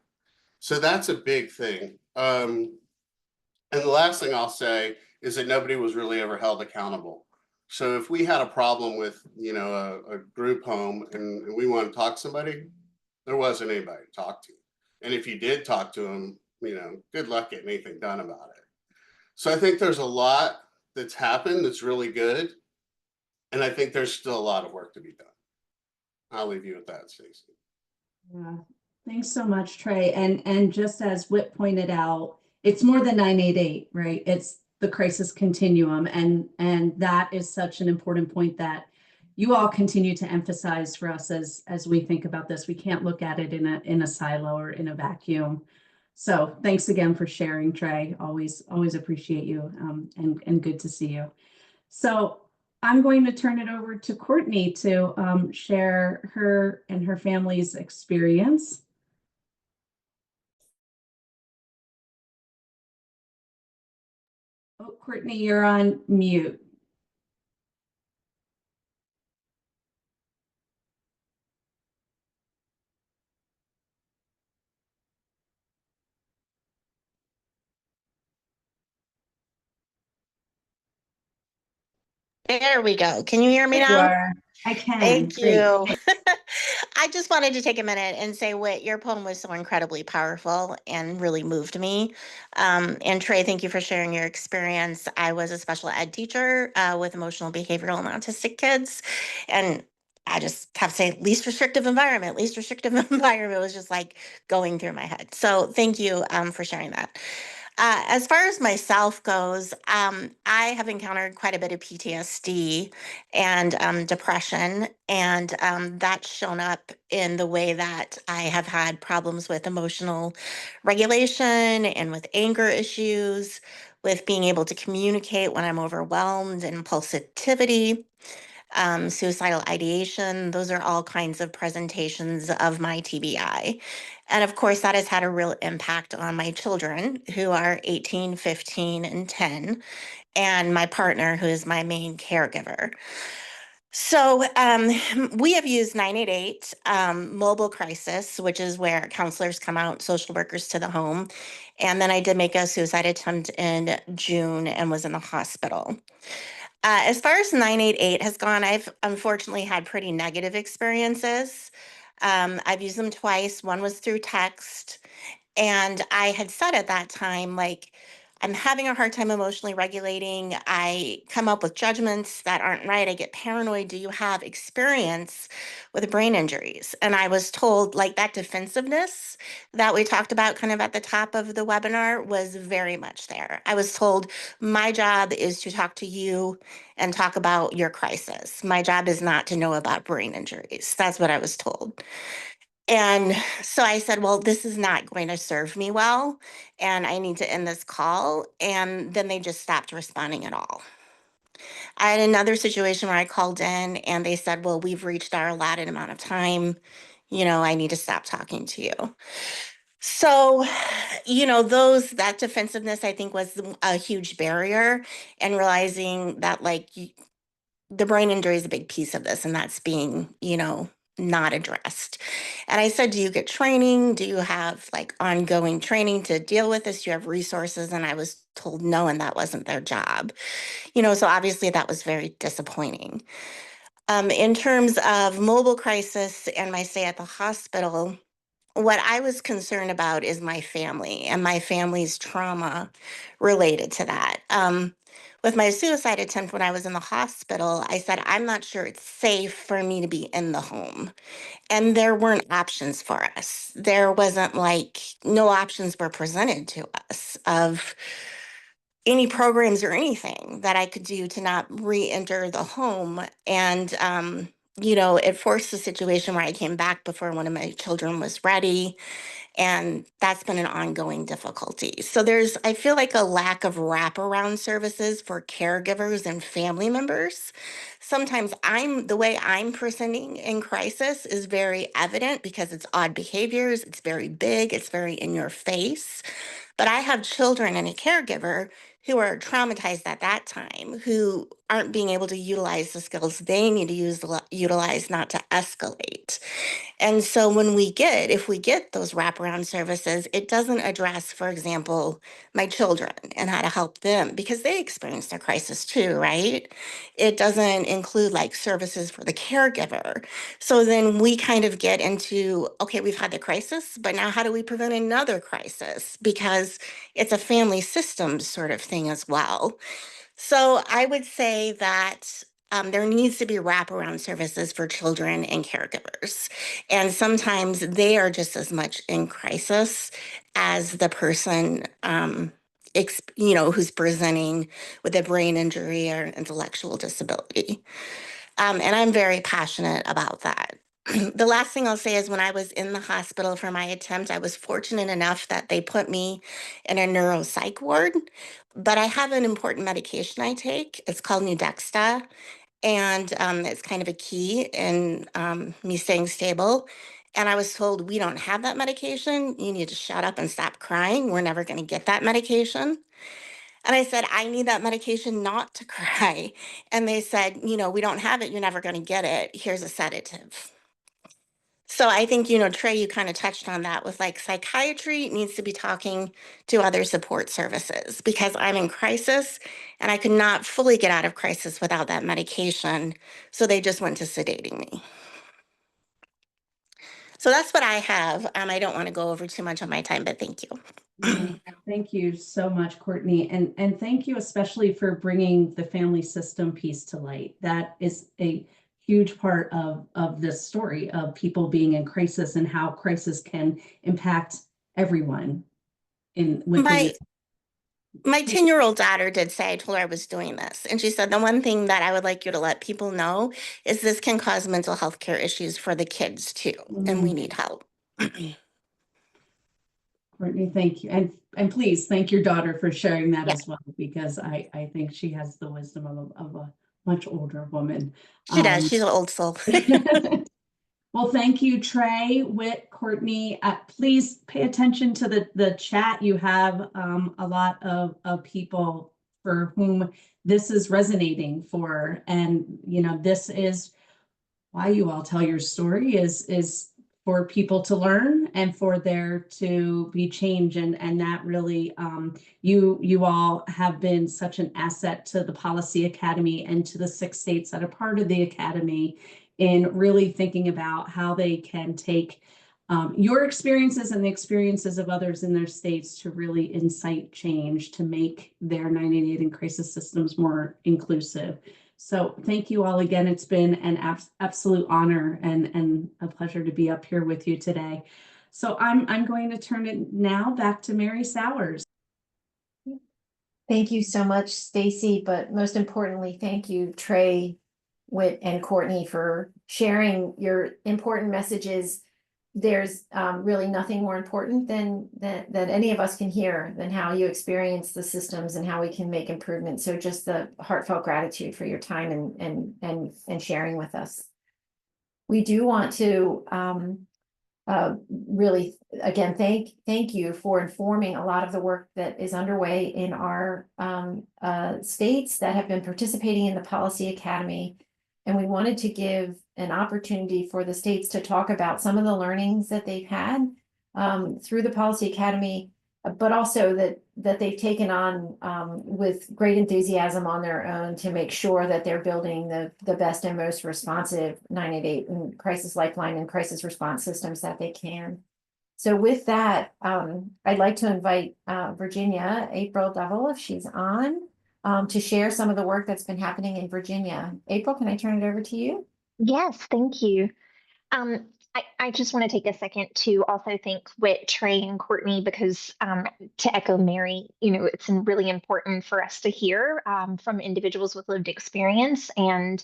So that's a big thing. And the last thing I'll say is that nobody was really ever held accountable. So if we had a problem with, a group home and we want to talk to somebody, there wasn't anybody to talk to. And if you did talk to them, good luck getting anything done about it. So I think there's a lot that's happened that's really good. And I think there's still a lot of work to be done. I'll leave you with that, Stacey. Yeah, thanks so much, Trey. And just as Whit pointed out, it's more than 988, right? It's the crisis continuum. And that is such an important point that you all continue to emphasize for us as we think about this. We can't look at it in a silo or in a vacuum. So thanks again for sharing, Trey. Always appreciate you, and good to see you. So I'm going to turn it over to Courtney to share her and her family's experience. Oh, Courtney, you're on mute. There we go. Can you hear me There you now? are. I can. Thank Great. you. I just wanted to take a minute and say, Whit, your poem was so incredibly powerful and really moved me. And Trey, thank you for sharing your experience. I was a special ed teacher with emotional, behavioral, and autistic kids. And I just have to say, least restrictive environment was just like going through my head. So thank you for sharing that. As far as myself goes, I have encountered quite a bit of PTSD and depression, and that's shown up in the way that I have had problems with emotional regulation and with anger issues, with being able to communicate when I'm overwhelmed, and impulsivity, suicidal ideation. Those are all kinds of presentations of my TBI. And of course, that has had a real impact on my children, who are 18, 15, and 10, and my partner, who is my main caregiver. So we have used 988 mobile crisis, which is where counselors come out, social workers to the home. And then I did make a suicide attempt in June and was in the hospital. As far as 988 has gone, I've unfortunately had pretty negative experiences. I've used them twice. One was through text. And I had said at that time, like, I'm having a hard time emotionally regulating. I come up with judgments that aren't right. I get paranoid. Do you have experience with brain injuries? And I was told, like, that defensiveness that we talked about kind of at the top of the webinar was very much there. I was told, my job is to talk to you and talk about your crisis. My job is not to know about brain injuries. That's what I was told. And so I said, well, this is not going to serve me well, and I need to end this call. And then they just stopped responding at all. I had another situation where I called in and they said, well, we've reached our allotted amount of time. I need to stop talking to you. So, that defensiveness, I think, was a huge barrier, and realizing that, like, the brain injury is a big piece of this, and that's being, not addressed. And I said, do you get training? Do you have like ongoing training to deal with this? Do you have resources? And I was told no, and that wasn't their job. So obviously that was very disappointing. In terms of mobile crisis and my stay at the hospital, what I was concerned about is my family and my family's trauma related to that. With my suicide attempt when I was in the hospital, I said, I'm not sure it's safe for me to be in the home. And there weren't options for us. There wasn't no options were presented to us of any programs or anything that I could do to not re-enter the home. And, it forced a situation where I came back before one of my children was ready. And that's been an ongoing difficulty. So I feel like a lack of wraparound services for caregivers and family members. Sometimes the way I'm presenting in crisis is very evident because it's odd behaviors, it's very big, it's very in your face. But I have children and a caregiver who are traumatized at that time, who aren't being able to utilize the skills they need to utilize, not to escalate. And so if we get those wraparound services, it doesn't address, for example, my children and how to help them because they experienced a crisis too, right? It doesn't include like services for the caregiver. So then we kind of get into, okay, we've had the crisis, but now how do we prevent another crisis? Because it's a family systems sort of thing as well. So I would say that there needs to be wraparound services for children and caregivers. And sometimes they are just as much in crisis as the person, who's presenting with a brain injury or intellectual disability. And I'm very passionate about that. The last thing I'll say is when I was in the hospital for my attempt, I was fortunate enough that they put me in a neuropsych ward, but I have an important medication I take. It's called Nudexta, and it's kind of a key in me staying stable. And I was told, we don't have that medication. You need to shut up and stop crying. We're never going to get that medication. And I said, I need that medication not to cry. And they said, we don't have it. You're never going to get it. Here's a sedative. So I think, Trey, you kind of touched on that with like psychiatry needs to be talking to other support services because I'm in crisis and I could not fully get out of crisis without that medication. So they just went to sedating me. So that's what I have. I don't want to go over too much on my time, but thank you. Thank you so much, Courtney. And thank you especially for bringing the family system piece to light. That is a huge part of this story of people being in crisis and how crisis can impact everyone within My 10-year-old daughter did say, I told her I was doing this. And she said, the one thing that I would like you to let people know is this can cause mental health care issues for the kids too. And we need help. Courtney, thank you. And please thank your daughter for sharing that Yeah. as well, because I think she has the wisdom of a much older woman. She does. She's an old soul. Well, thank you, Trey, Whit, Courtney. Please pay attention to the chat. You have a lot of people for whom this is resonating for. And, this is why you all tell your story is for people to learn and for there to be change. And that really, you all have been such an asset to the Policy Academy and to the 6 states that are part of the Academy in really thinking about how they can take your experiences and the experiences of others in their states to really incite change to make their 988 and crisis systems more inclusive. So thank you all again. It's been an absolute honor and a pleasure to be up here with you today. So I'm going to turn it now back to Mary Sowers. Thank you so much, Stacy, but most importantly, thank you, Trey, Whit, and Courtney for sharing your important messages. There's really nothing more important than that any of us can hear than how you experience the systems and how we can make improvements. So just the heartfelt gratitude for your time and sharing with us. We do want to really again thank you for informing a lot of the work that is underway in our states that have been participating in the Policy Academy. And we wanted to give an opportunity for the states to talk about some of the learnings that they've had through the Policy Academy, but also that they've taken on with great enthusiasm on their own to make sure that they're building the best and most responsive 988 and crisis lifeline and crisis response systems that they can. So with that, I'd like to invite Virginia, April Devil, if she's on, to share some of the work that's been happening in Virginia. April, can I turn it over to you? Yes, thank you. I just want to take a second to also thank Whit, Trey, and Courtney because to echo Mary, it's really important for us to hear from individuals with lived experience. And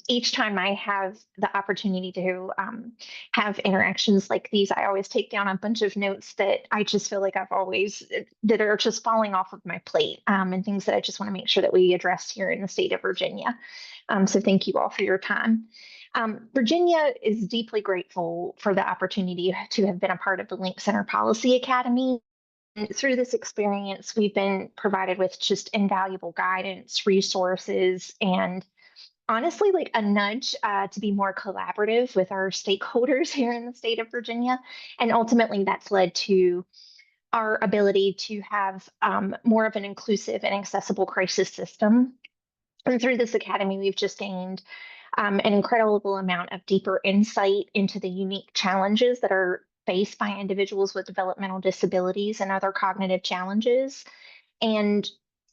each time I have the opportunity to have interactions like these, I always take down a bunch of notes that I just feel like that are just falling off of my plate and things that I just want to make sure that we address here in the state of Virginia. So thank you all for your time. Virginia is deeply grateful for the opportunity to have been a part of the Link Center Policy Academy Through this experience, we've been provided with just invaluable guidance, resources, and honestly, like a nudge to be more collaborative with our stakeholders here in the state of Virginia. And ultimately, that's led to our ability to have more of an inclusive and accessible crisis system. And through this academy, we've just gained an incredible amount of deeper insight into the unique challenges that are faced by individuals with developmental disabilities and other cognitive challenges. And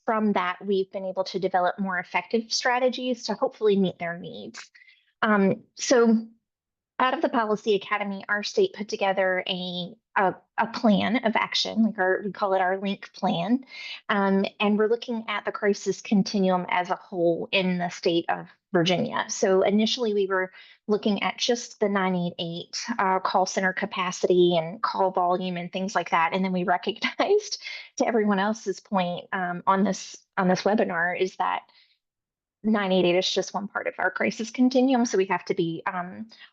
from that, we've been able to develop more effective strategies to hopefully meet their needs. So out of the Policy Academy, our state put together a plan of action, like we call it our LINK plan. And we're looking at the crisis continuum as a whole in the state of Virginia. So initially, we were looking at just the 988 call center capacity and call volume and things like that. And then we recognized, to everyone else's point on this webinar, is that 988 is just one part of our crisis continuum, so we have to be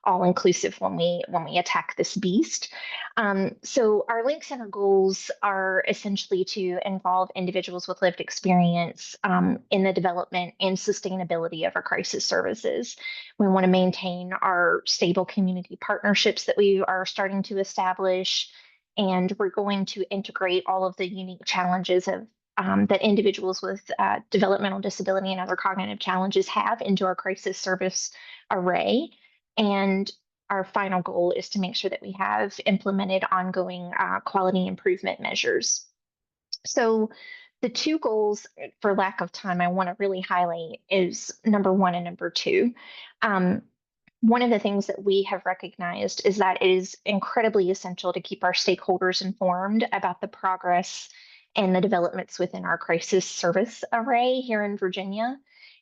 all inclusive when we attack this beast. So our link center goals are essentially to involve individuals with lived experience in the development and sustainability of our crisis services. We want to maintain our stable community partnerships that we are starting to establish, and we're going to integrate all of the unique challenges of that individuals with developmental disability and other cognitive challenges have into our crisis service array. And our final goal is to make sure that we have implemented ongoing quality improvement measures. So the two goals, for lack of time, I want to really highlight is number 1 and number 2. One of the things that we have recognized is that it is incredibly essential to keep our stakeholders informed about the progress and the developments within our crisis service array here in Virginia.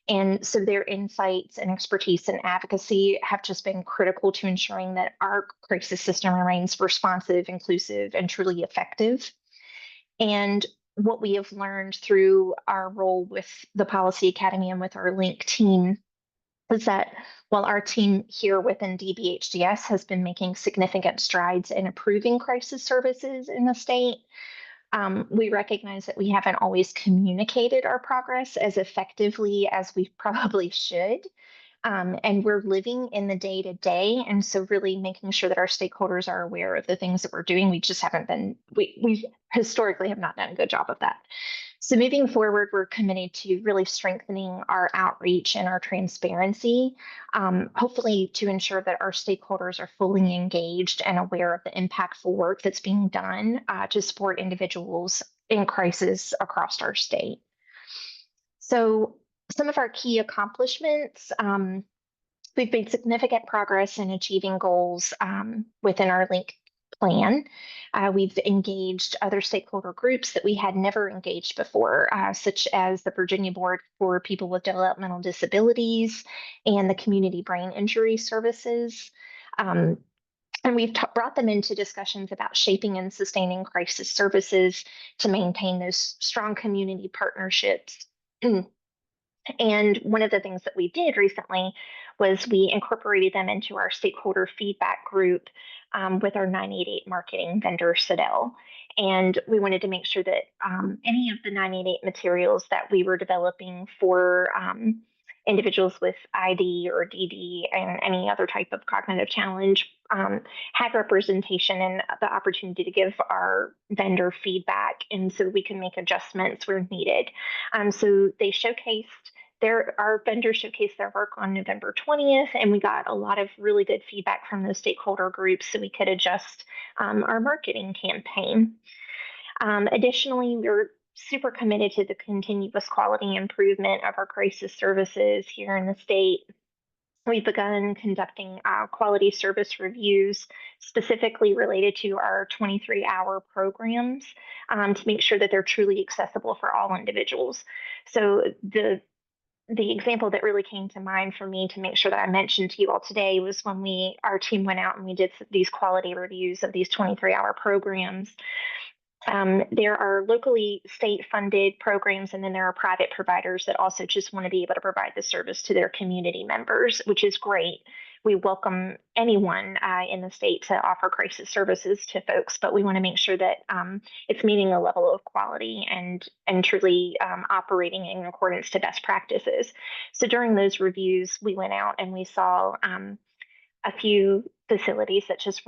And so their insights and expertise and advocacy have just been critical to ensuring that our crisis system remains responsive, inclusive, and truly effective. And what we have learned through our role with the Policy Academy and with our LINK team is that while our team here within DBHDS has been making significant strides in improving crisis services in the state, we recognize that we haven't always communicated our progress as effectively as we probably should. And we're living in the day to day. And so really making sure that our stakeholders are aware of the things that we're doing. We just haven't been, we historically have not done a good job of that. So moving forward, we're committed to really strengthening our outreach and our transparency, hopefully to ensure that our stakeholders are fully engaged and aware of the impactful work that's being done to support individuals in crisis across our state. So some of our key accomplishments, we've made significant progress in achieving goals within our LINK plan. We've engaged other stakeholder groups that we had never engaged before, such as the Virginia Board for People with Developmental Disabilities and the Community Brain Injury Services. And we've brought them into discussions about shaping and sustaining crisis services to maintain those strong community partnerships. And one of the things that we did recently was we incorporated them into our stakeholder feedback group with our 988 marketing vendor, Sidel. And we wanted to make sure that any of the 988 materials that we were developing for individuals with ID or DD and any other type of cognitive challenge had representation and the opportunity to give our vendor feedback, and so we can make adjustments where needed. So they showcased our vendors showcased their work on November 20th, and we got a lot of really good feedback from those stakeholder groups so we could adjust our marketing campaign. Additionally, we're super committed to the continuous quality improvement of our crisis services here in the state. We've begun conducting quality service reviews specifically related to our 23-hour programs to make sure that they're truly accessible for all individuals. So the example that really came to mind for me to make sure that I mentioned to you all today was when our team went out and we did these quality reviews of these 23-hour programs. There are locally state-funded programs, and then there are private providers that also just want to be able to provide the service to their community members, which is great. we welcome anyone in the state to offer crisis services to folks, but we want to make sure that it's meeting a level of quality and truly operating in accordance to best practices. So during those reviews, we went out and we saw a few facilities that just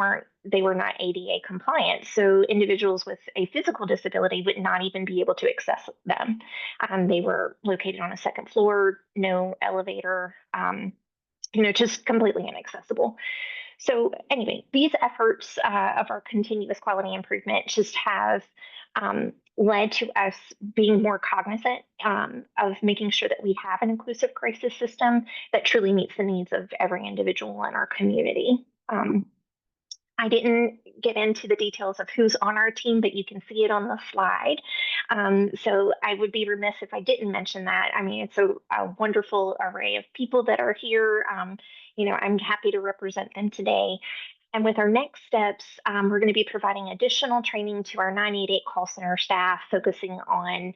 they were not ADA compliant. So individuals with a physical disability would not even be able to access them. They were located on a second floor, no elevator, just completely inaccessible. So anyway, these efforts of our continuous quality improvement just have led to us being more cognizant of making sure that we have an inclusive crisis system that truly meets the needs of every individual in our community. I didn't get into the details of who's on our team, but you can see it on the slide. So I would be remiss if I didn't mention that. I mean, it's a wonderful array of people that are here. I'm happy to represent them today. And with our next steps, we're going to be providing additional training to our 988 call center staff, focusing on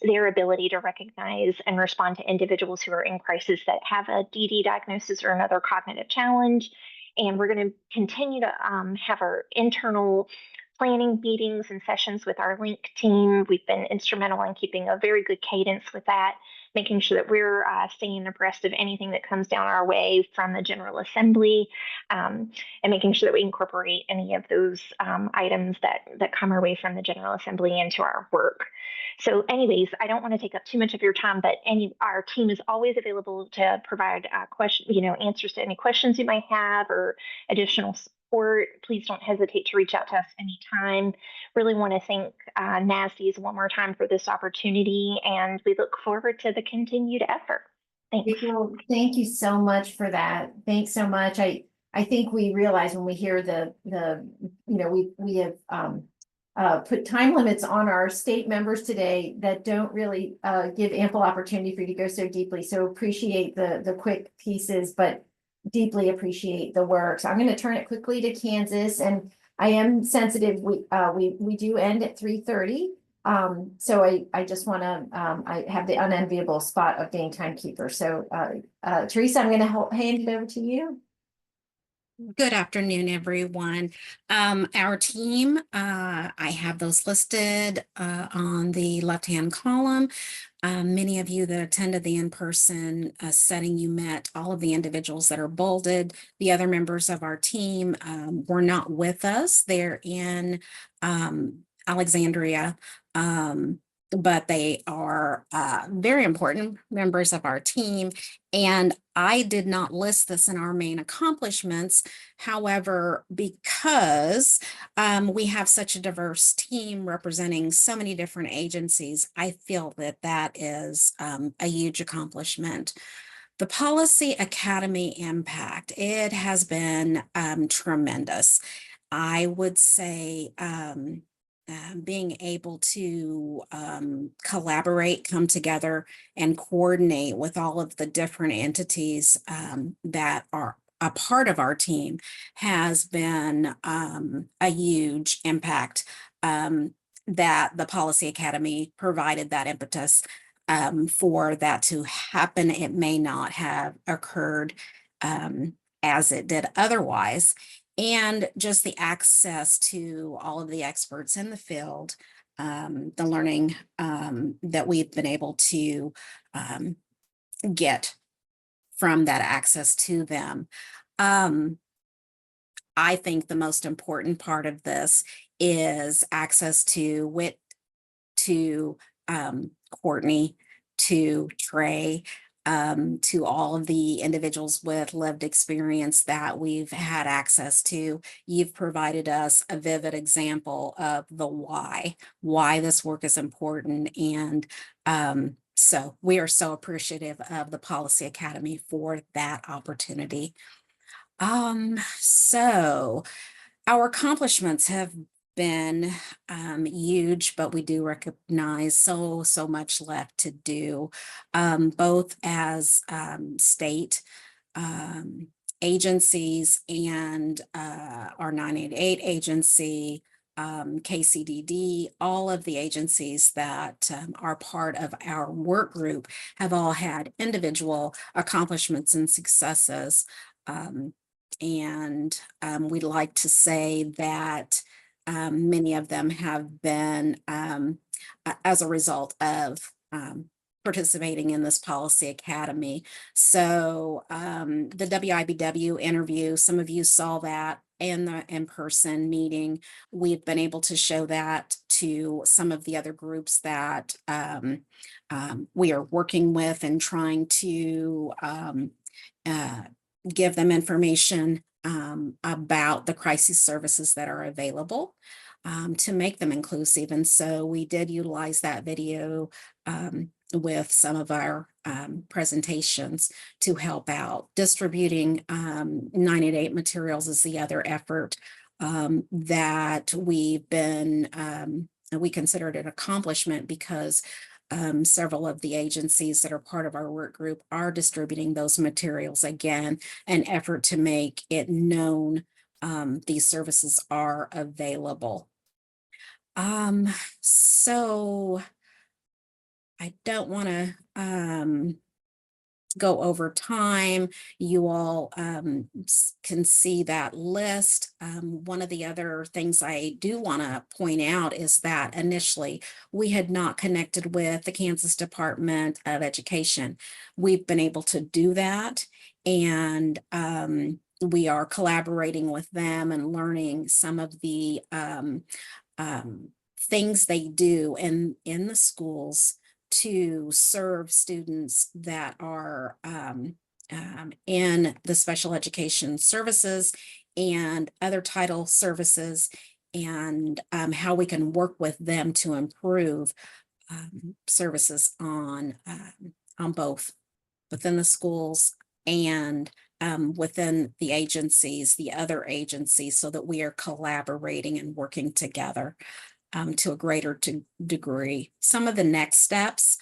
their ability to recognize and respond to individuals who are in crisis that have a DD diagnosis or another cognitive challenge. And we're going to continue to have our internal planning meetings and sessions with our LINK team. We've been instrumental in keeping a very good cadence with that, making sure that we're staying abreast of anything that comes down our way from the General Assembly, and making sure that we incorporate any of those items that come our way from the General Assembly into our work. So anyways, I don't want to take up too much of your time, but our team is always available to provide answers to any questions you might have or additional support. Please don't hesitate to reach out to us anytime. Really want to thank NASDs one more time for this opportunity, and we look forward to the continued effort. Thanks. Thank you so much for that. Thanks so much. I think we realize when we hear we have put time limits on our state members today that don't really give ample opportunity for you to go so deeply. So appreciate the quick pieces, but deeply appreciate the work. So I'm going to turn it quickly to Kansas, and I am sensitive. We do end at 3:30. So I just want to I have the unenviable spot of being timekeeper. So Teresa, I'm going to hand it over to you. Good afternoon, everyone. Our team, I have those listed on the left-hand column. Many of you that attended the in-person setting, you met all of the individuals that are bolded. The other members of our team were not with us. They're in Alexandria, but they are very important members of our team. And I did not list this in our main accomplishments. However, because we have such a diverse team representing so many different agencies, I feel that that is a huge accomplishment. The Policy Academy impact, it has been tremendous. I would say being able to collaborate, come together, and coordinate with all of the different entities that are a part of our team has been a huge impact. That the Policy Academy provided that impetus for that to happen. It may not have occurred as it did otherwise. And just the access to all of the experts in the field, the learning that we've been able to get from that access to them. I think the most important part of this is access to Whit, to Courtney, to Trey, to all of the individuals with lived experience that we've had access to. You've provided us a vivid example of the why this work is important. And so we are so appreciative of the Policy Academy for that opportunity. So our accomplishments have been huge, but we do recognize so much left to do, both as state agencies and our 988 agency, KCDD, all of the agencies that are part of our work group have all had individual accomplishments and successes. And we'd like to say that many of them have been, as a result of participating in this policy academy. So the WIBW interview, some of you saw that in the in-person meeting. We've been able to show that to some of the other groups that we are working with and trying to give them information about the crisis services that are available to make them inclusive. And so we did utilize that video with some of our presentations to help out. Distributing 988 materials is the other effort that we've been, we considered an accomplishment because several of the agencies that are part of our work group are distributing those materials. Again, an effort to make it known these services are available. So I don't want to go over time. You all can see that list. One of the other things I do want to point out is that initially we had not connected with the Kansas Department of Education. We've been able to do that, and we are collaborating with them and learning some of the things they do in the schools to serve students that are in the special education services and other title services, and how we can work with them to improve services on both within the schools and within the agencies, the other agencies, so that we are collaborating and working together to a greater degree. Some of the next steps,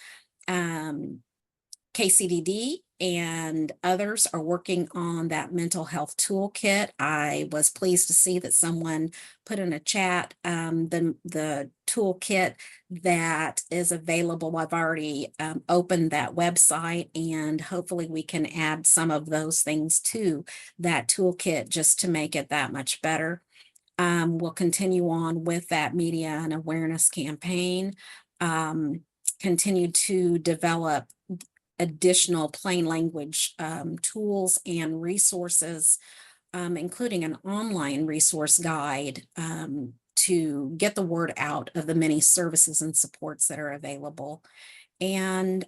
KCDD and others are working on that mental health toolkit. I was pleased to see that someone put in a chat the toolkit that is available. I've already opened that website, and hopefully we can add some of those things to that toolkit just to make it that much better. We'll continue on with that media and awareness campaign, continue to develop additional plain language tools and resources, including an online resource guide to get the word out of the many services and supports that are available. And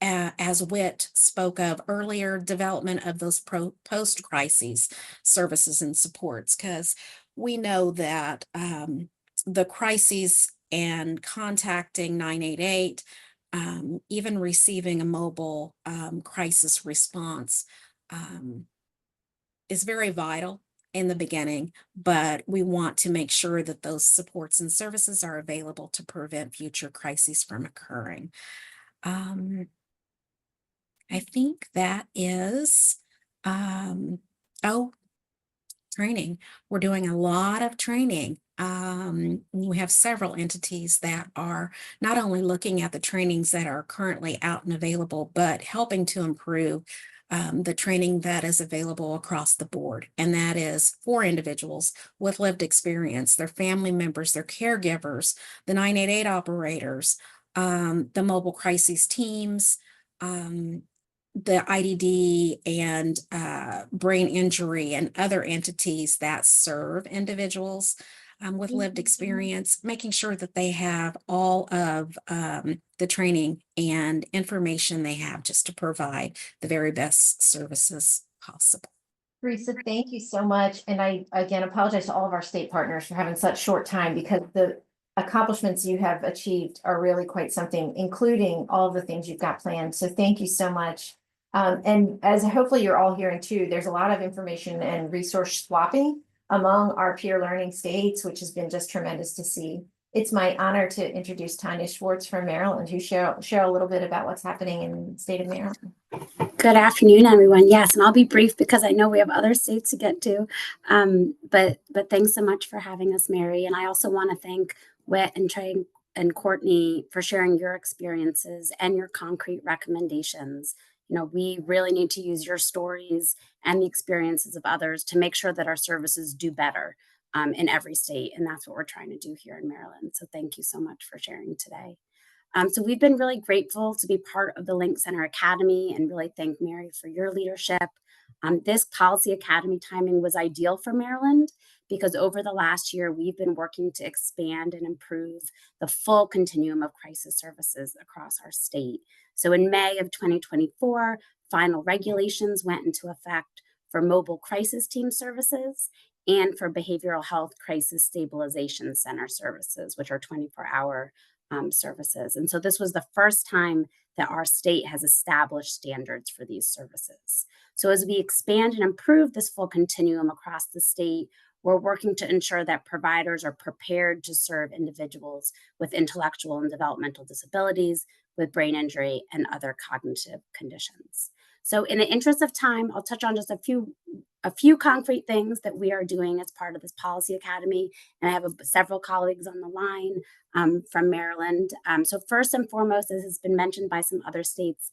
as Whit spoke of earlier, development of those post-crises services and supports, because we know that the crises and contacting 988, even receiving a mobile crisis response is very vital in the beginning, but we want to make sure that those supports and services are available to prevent future crises from occurring. I think that is, training. We're doing a lot of training. We have several entities that are not only looking at the trainings that are currently out and available, but helping to improve the training that is available across the board. And that is for individuals with lived experience, their family members, their caregivers, the 988 operators, the mobile crises teams, the IDD and brain injury and other entities that serve individuals with lived experience, making sure that they have all of the training and information they have just to provide the very best services possible. Teresa, thank you so much. And I, again, apologize to all of our state partners for having such short time, because the accomplishments you have achieved are really quite something, including all of the things you've got planned. So thank you so much. And as hopefully you're all hearing too, there's a lot of information and resource swapping among our peer learning states, which has been just tremendous to see. It's my honor to introduce Tanya Schwartz from Maryland, who share a little bit about what's happening in the state of Maryland. Good afternoon, everyone. Yes, and I'll be brief because I know we have other states to get to. But thanks so much for having us, Mary. And I also want to thank Whit and Trey and Courtney for sharing your experiences and your concrete recommendations we really need to use your stories and the experiences of others to make sure that our services do better in every state. And that's what we're trying to do here in Maryland. So thank you so much for sharing today. So we've been really grateful to be part of the Link Center Academy and really thank Mary for your leadership. This Policy Academy timing was ideal for Maryland because over the last year, we've been working to expand and improve the full continuum of crisis services across our state. So in May of 2024, final regulations went into effect for mobile crisis team services and for behavioral health crisis stabilization center services, which are 24-hour services. And so this was the first time that our state has established standards for these services. So as we expand and improve this full continuum across the state, we're working to ensure that providers are prepared to serve individuals with intellectual and developmental disabilities, with brain injury, and other cognitive conditions. So in the interest of time, I'll touch on just a few concrete things that we are doing as part of this Policy Academy. And I have several colleagues on the line from Maryland. So first and foremost, as has been mentioned by some other states,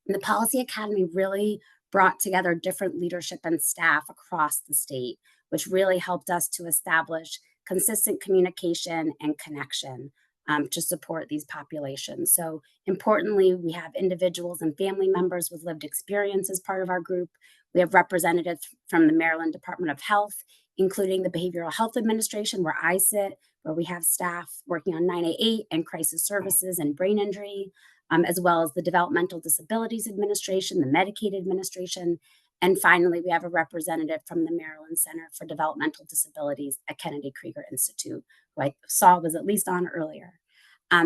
the Policy Academy really brought together different leadership and staff across the state, which really helped us to establish consistent communication and connection to support these populations. So importantly, we have individuals and family members with lived experience as part of our group. We have representatives from the Maryland Department of Health, including the Behavioral Health Administration, where I sit, where we have staff working on 988 and crisis services and brain injury, as well as the Developmental Disabilities Administration, the Medicaid Administration. And finally, we have a representative from the Maryland Center for Developmental Disabilities at Kennedy Krieger Institute, who I saw was at least on earlier.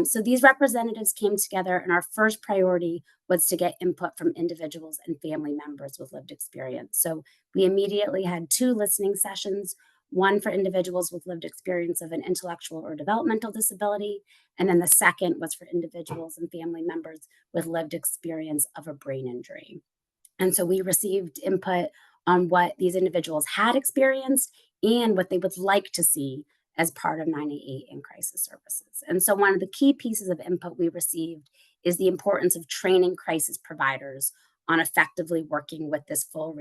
So these representatives came together, and our first priority was to get input from individuals and family members with lived experience. So we immediately had 2 listening sessions, one for individuals with lived experience of an intellectual or developmental disability, and then the second was for individuals and family members with lived experience of a brain injury. And so we received input on what these individuals had experienced and what they would like to see as part of 988 and crisis services. And so one of the key pieces of input we received is the importance of training crisis providers on effectively working with these full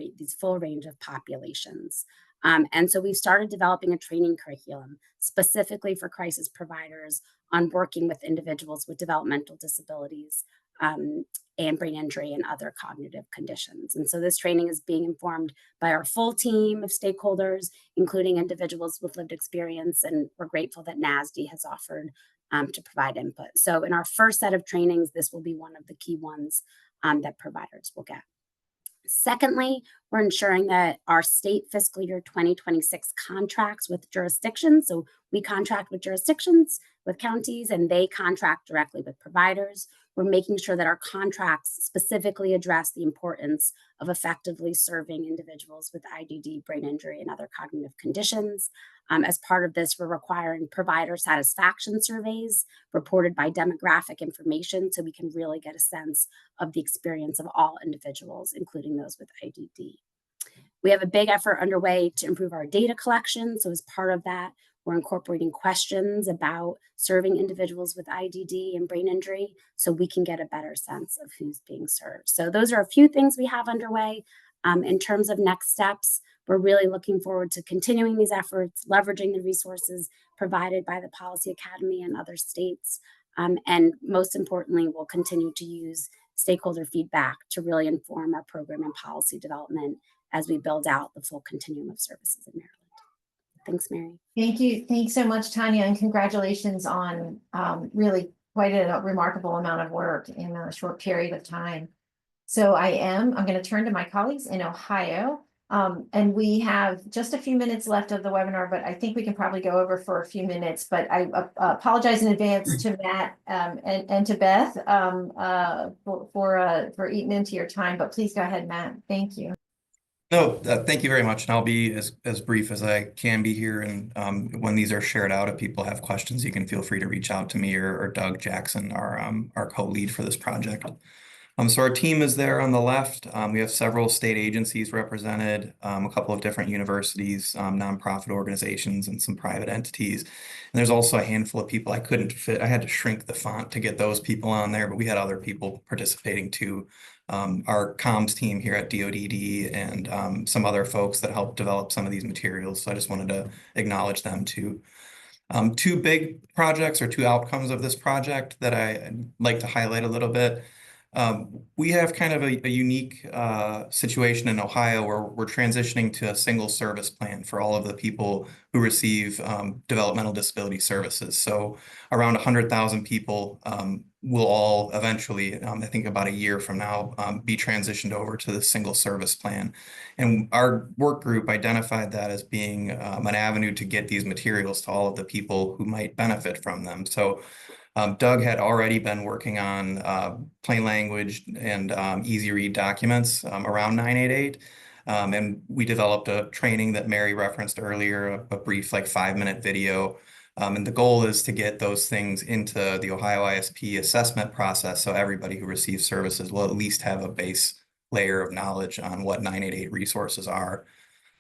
range of populations. And so we've started developing a training curriculum specifically for crisis providers on working with individuals with developmental disabilities and brain injury and other cognitive conditions. And so this training is being informed by our full team of stakeholders, including individuals with lived experience. And we're grateful that NASD has offered to provide input. So in our first set of trainings, this will be one of the key ones that providers will get. Secondly, we're ensuring that our state fiscal year 2026 contracts with jurisdictions. So we contract with jurisdictions, with counties, and they contract directly with providers. We're making sure that our contracts specifically address the importance of effectively serving individuals with IDD, brain injury, and other cognitive conditions. As part of this, we're requiring provider satisfaction surveys reported by demographic information so we can really get a sense of the experience of all individuals, including those with IDD. We have a big effort underway to improve our data collection. So as part of that, we're incorporating questions about serving individuals with IDD and brain injury so we can get a better sense of who's being served. So those are a few things we have underway. In terms of next steps, we're really looking forward to continuing these efforts, leveraging the resources provided by the Policy Academy and other states. And most importantly, we'll continue to use stakeholder feedback to really inform our program and policy development as we build out the full continuum of services in Maryland. Thanks, Mary. Thank you. Thanks so much, Tanya, and congratulations on really quite a remarkable amount of work in a short period of time. So I'm going to turn to my colleagues in Ohio. And we have just a few minutes left of the webinar, but I think we can probably go over for a few minutes. But I apologize in advance to Matt and to Beth for eating into your time. But please go ahead, Matt. Thank you. No, thank you very much. And I'll be as brief as I can be here. And when these are shared out, if people have questions, you can feel free to reach out to me or Doug Jackson, our co-lead for this project. So our team is there on the left. We have several state agencies represented, a couple of different universities, nonprofit organizations, and some private entities. And there's also a handful of people I couldn't fit. I had to shrink the font to get those people on there, but we had other people participating too our comms team here at DODD and some other folks that helped develop some of these materials. So I just wanted to acknowledge them too. Two big projects or two outcomes of this project that I'd like to highlight a little bit. We have kind of a unique situation in Ohio where we're transitioning to a single service plan for all of the people who receive developmental disability services. So around 100,000 people will all eventually, I think about a year from now, be transitioned over to the single service plan. And our work group identified that as being an avenue to get these materials to all of the people who might benefit from them. So Doug had already been working on plain language and easy read documents around 988. And we developed a training that Mary referenced earlier, a brief like 5-minute video. And the goal is to get those things into the Ohio ISP assessment process so everybody who receives services will at least have a base layer of knowledge on what 988 resources are.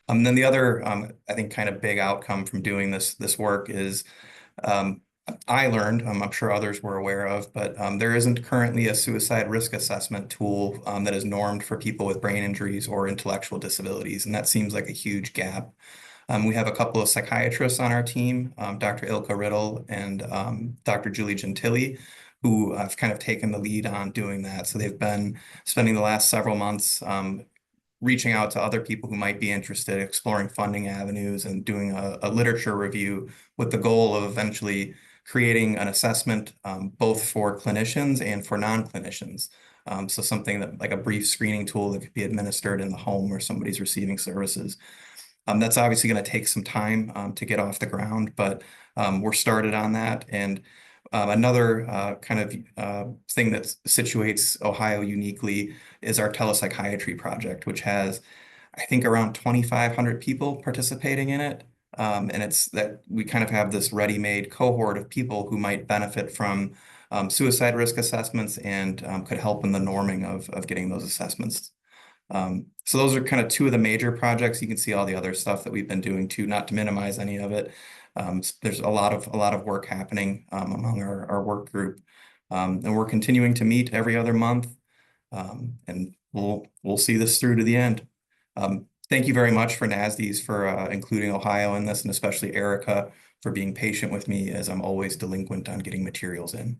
Then the other, I think, kind of big outcome from doing this work is I learned, I'm sure others were aware of, but there isn't currently a suicide risk assessment tool that is normed for people with brain injuries or intellectual disabilities, and that seems like a huge gap. We have a couple of psychiatrists on our team, Dr. Ilka Riddle and Dr. Julie Gentili, who have kind of taken the lead on doing that. So they've been spending the last several months reaching out to other people who might be interested, exploring funding avenues and doing a literature review with the goal of eventually creating an assessment both for clinicians and for non-clinicians. So something that like a brief screening tool that could be administered in the home where somebody's receiving services. That's obviously going to take some time to get off the ground, but we're started on that. And another kind of thing that situates Ohio uniquely is our telepsychiatry project, which has, I think, around 2,500 people participating in it. And it's that we kind of have this ready-made cohort of people who might benefit from suicide risk assessments and could help in the norming of getting those assessments. So those are kind of two of the major projects. You can see all the other stuff that we've been doing too, not to minimize any of it. There's a lot of work happening among our work group, and we're continuing to meet every other month, and we'll see this through to the end. Thank you very much for NASDs for including Ohio in this, and especially Erica for being patient with me as I'm always delinquent on getting materials in.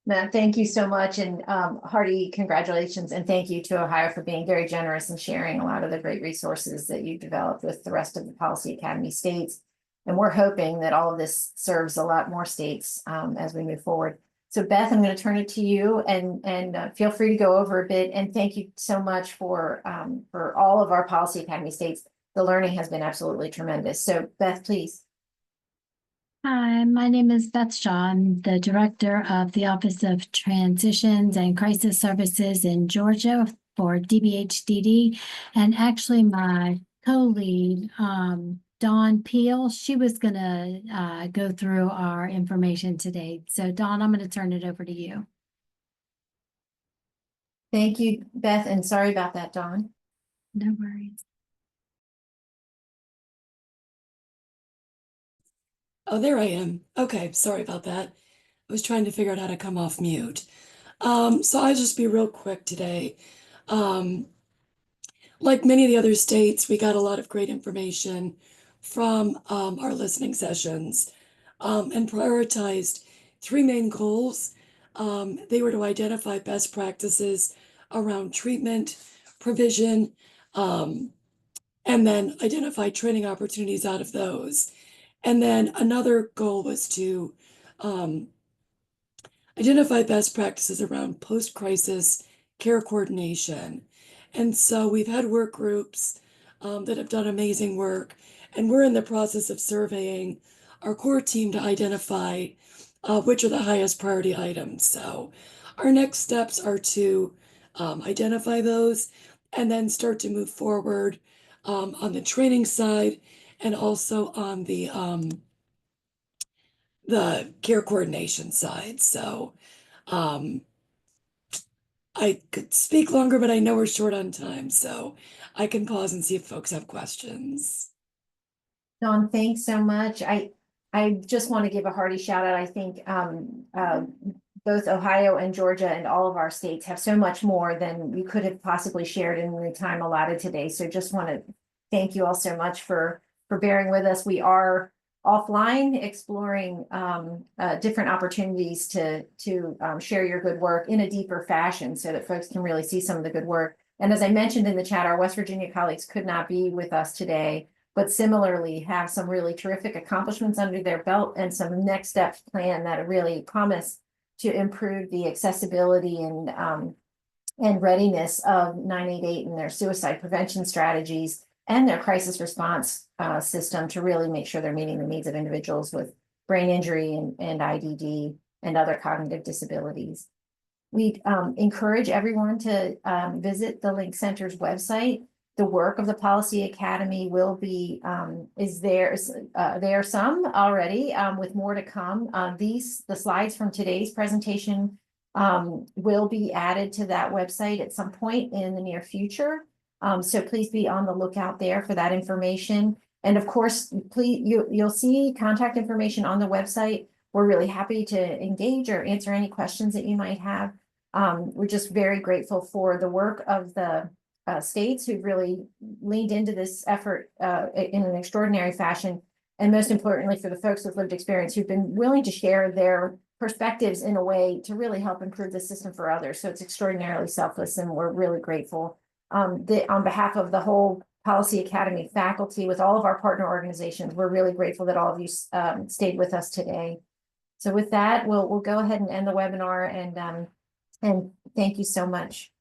Matt, thank you so much, and hearty congratulations, and thank you to Ohio for being very generous and sharing a lot of the great resources that you've developed with the rest of the Policy Academy states. And we're hoping that all of this serves a lot more states as we move forward. So Beth, I'm going to turn it to you, and feel free to go over a bit. And thank you so much for all of our Policy Academy states. The learning has been absolutely tremendous. So Beth, please. Hi, my name is Beth Shaw. I'm the director of the Office of Transitions and Crisis Services in Georgia for DBHDD. And actually my co-lead, Dawn Peel, she was going to go through our information today. So Dawn, I'm going to turn it over to you. Thank you, Beth, and sorry about that, Dawn. No worries. Oh, there I am. Okay, sorry about that. I was trying to figure out how to come off mute. So I'll just be real quick today. Like many of the other states, we got a lot of great information from our listening sessions and prioritized 3 main goals. They were to identify best practices around treatment, provision, and then identify training opportunities out of those. And then another goal was to identify best practices around post-crisis care coordination. And so we've had work groups that have done amazing work, and we're in the process of surveying our core team to identify which are the highest priority items. So our next steps are to identify those and then start to move forward on the training side and also on the care coordination side. So I could speak longer, but I know we're short on time, so I can pause and see if folks have questions. Dawn, thanks so much. I just want to give a hearty shout out. I think both Ohio and Georgia and all of our states have so much more than we could have possibly shared in the time allotted today. So just want to thank you all so much for bearing with us. We are offline exploring different opportunities to share your good work in a deeper fashion so that folks can really see some of the good work. And as I mentioned in the chat, our West Virginia colleagues could not be with us today, but similarly have some really terrific accomplishments under their belt and some next steps planned that really promise to improve the accessibility and readiness of 988 and their suicide prevention strategies and their crisis response system to really make sure they're meeting the needs of individuals with brain injury and IDD and other cognitive disabilities. We encourage everyone to visit the Link Center's website. The work of the Policy Academy will be, there are some already with more to come. The slides from today's presentation will be added to that website at some point in the near future. So please be on the lookout there for that information. And of course, please, you'll see contact information on the website. We're really happy to engage or answer any questions that you might have. We're just very grateful for the work of the states who've really leaned into this effort in an extraordinary fashion. And most importantly, for the folks with lived experience who've been willing to share their perspectives in a way to really help improve the system for others. So it's extraordinarily selfless, and we're really grateful. On behalf of the whole Policy Academy faculty with all of our partner organizations, we're really grateful that all of you stayed with us today. So with that, we'll go ahead and end the webinar, and thank you so much.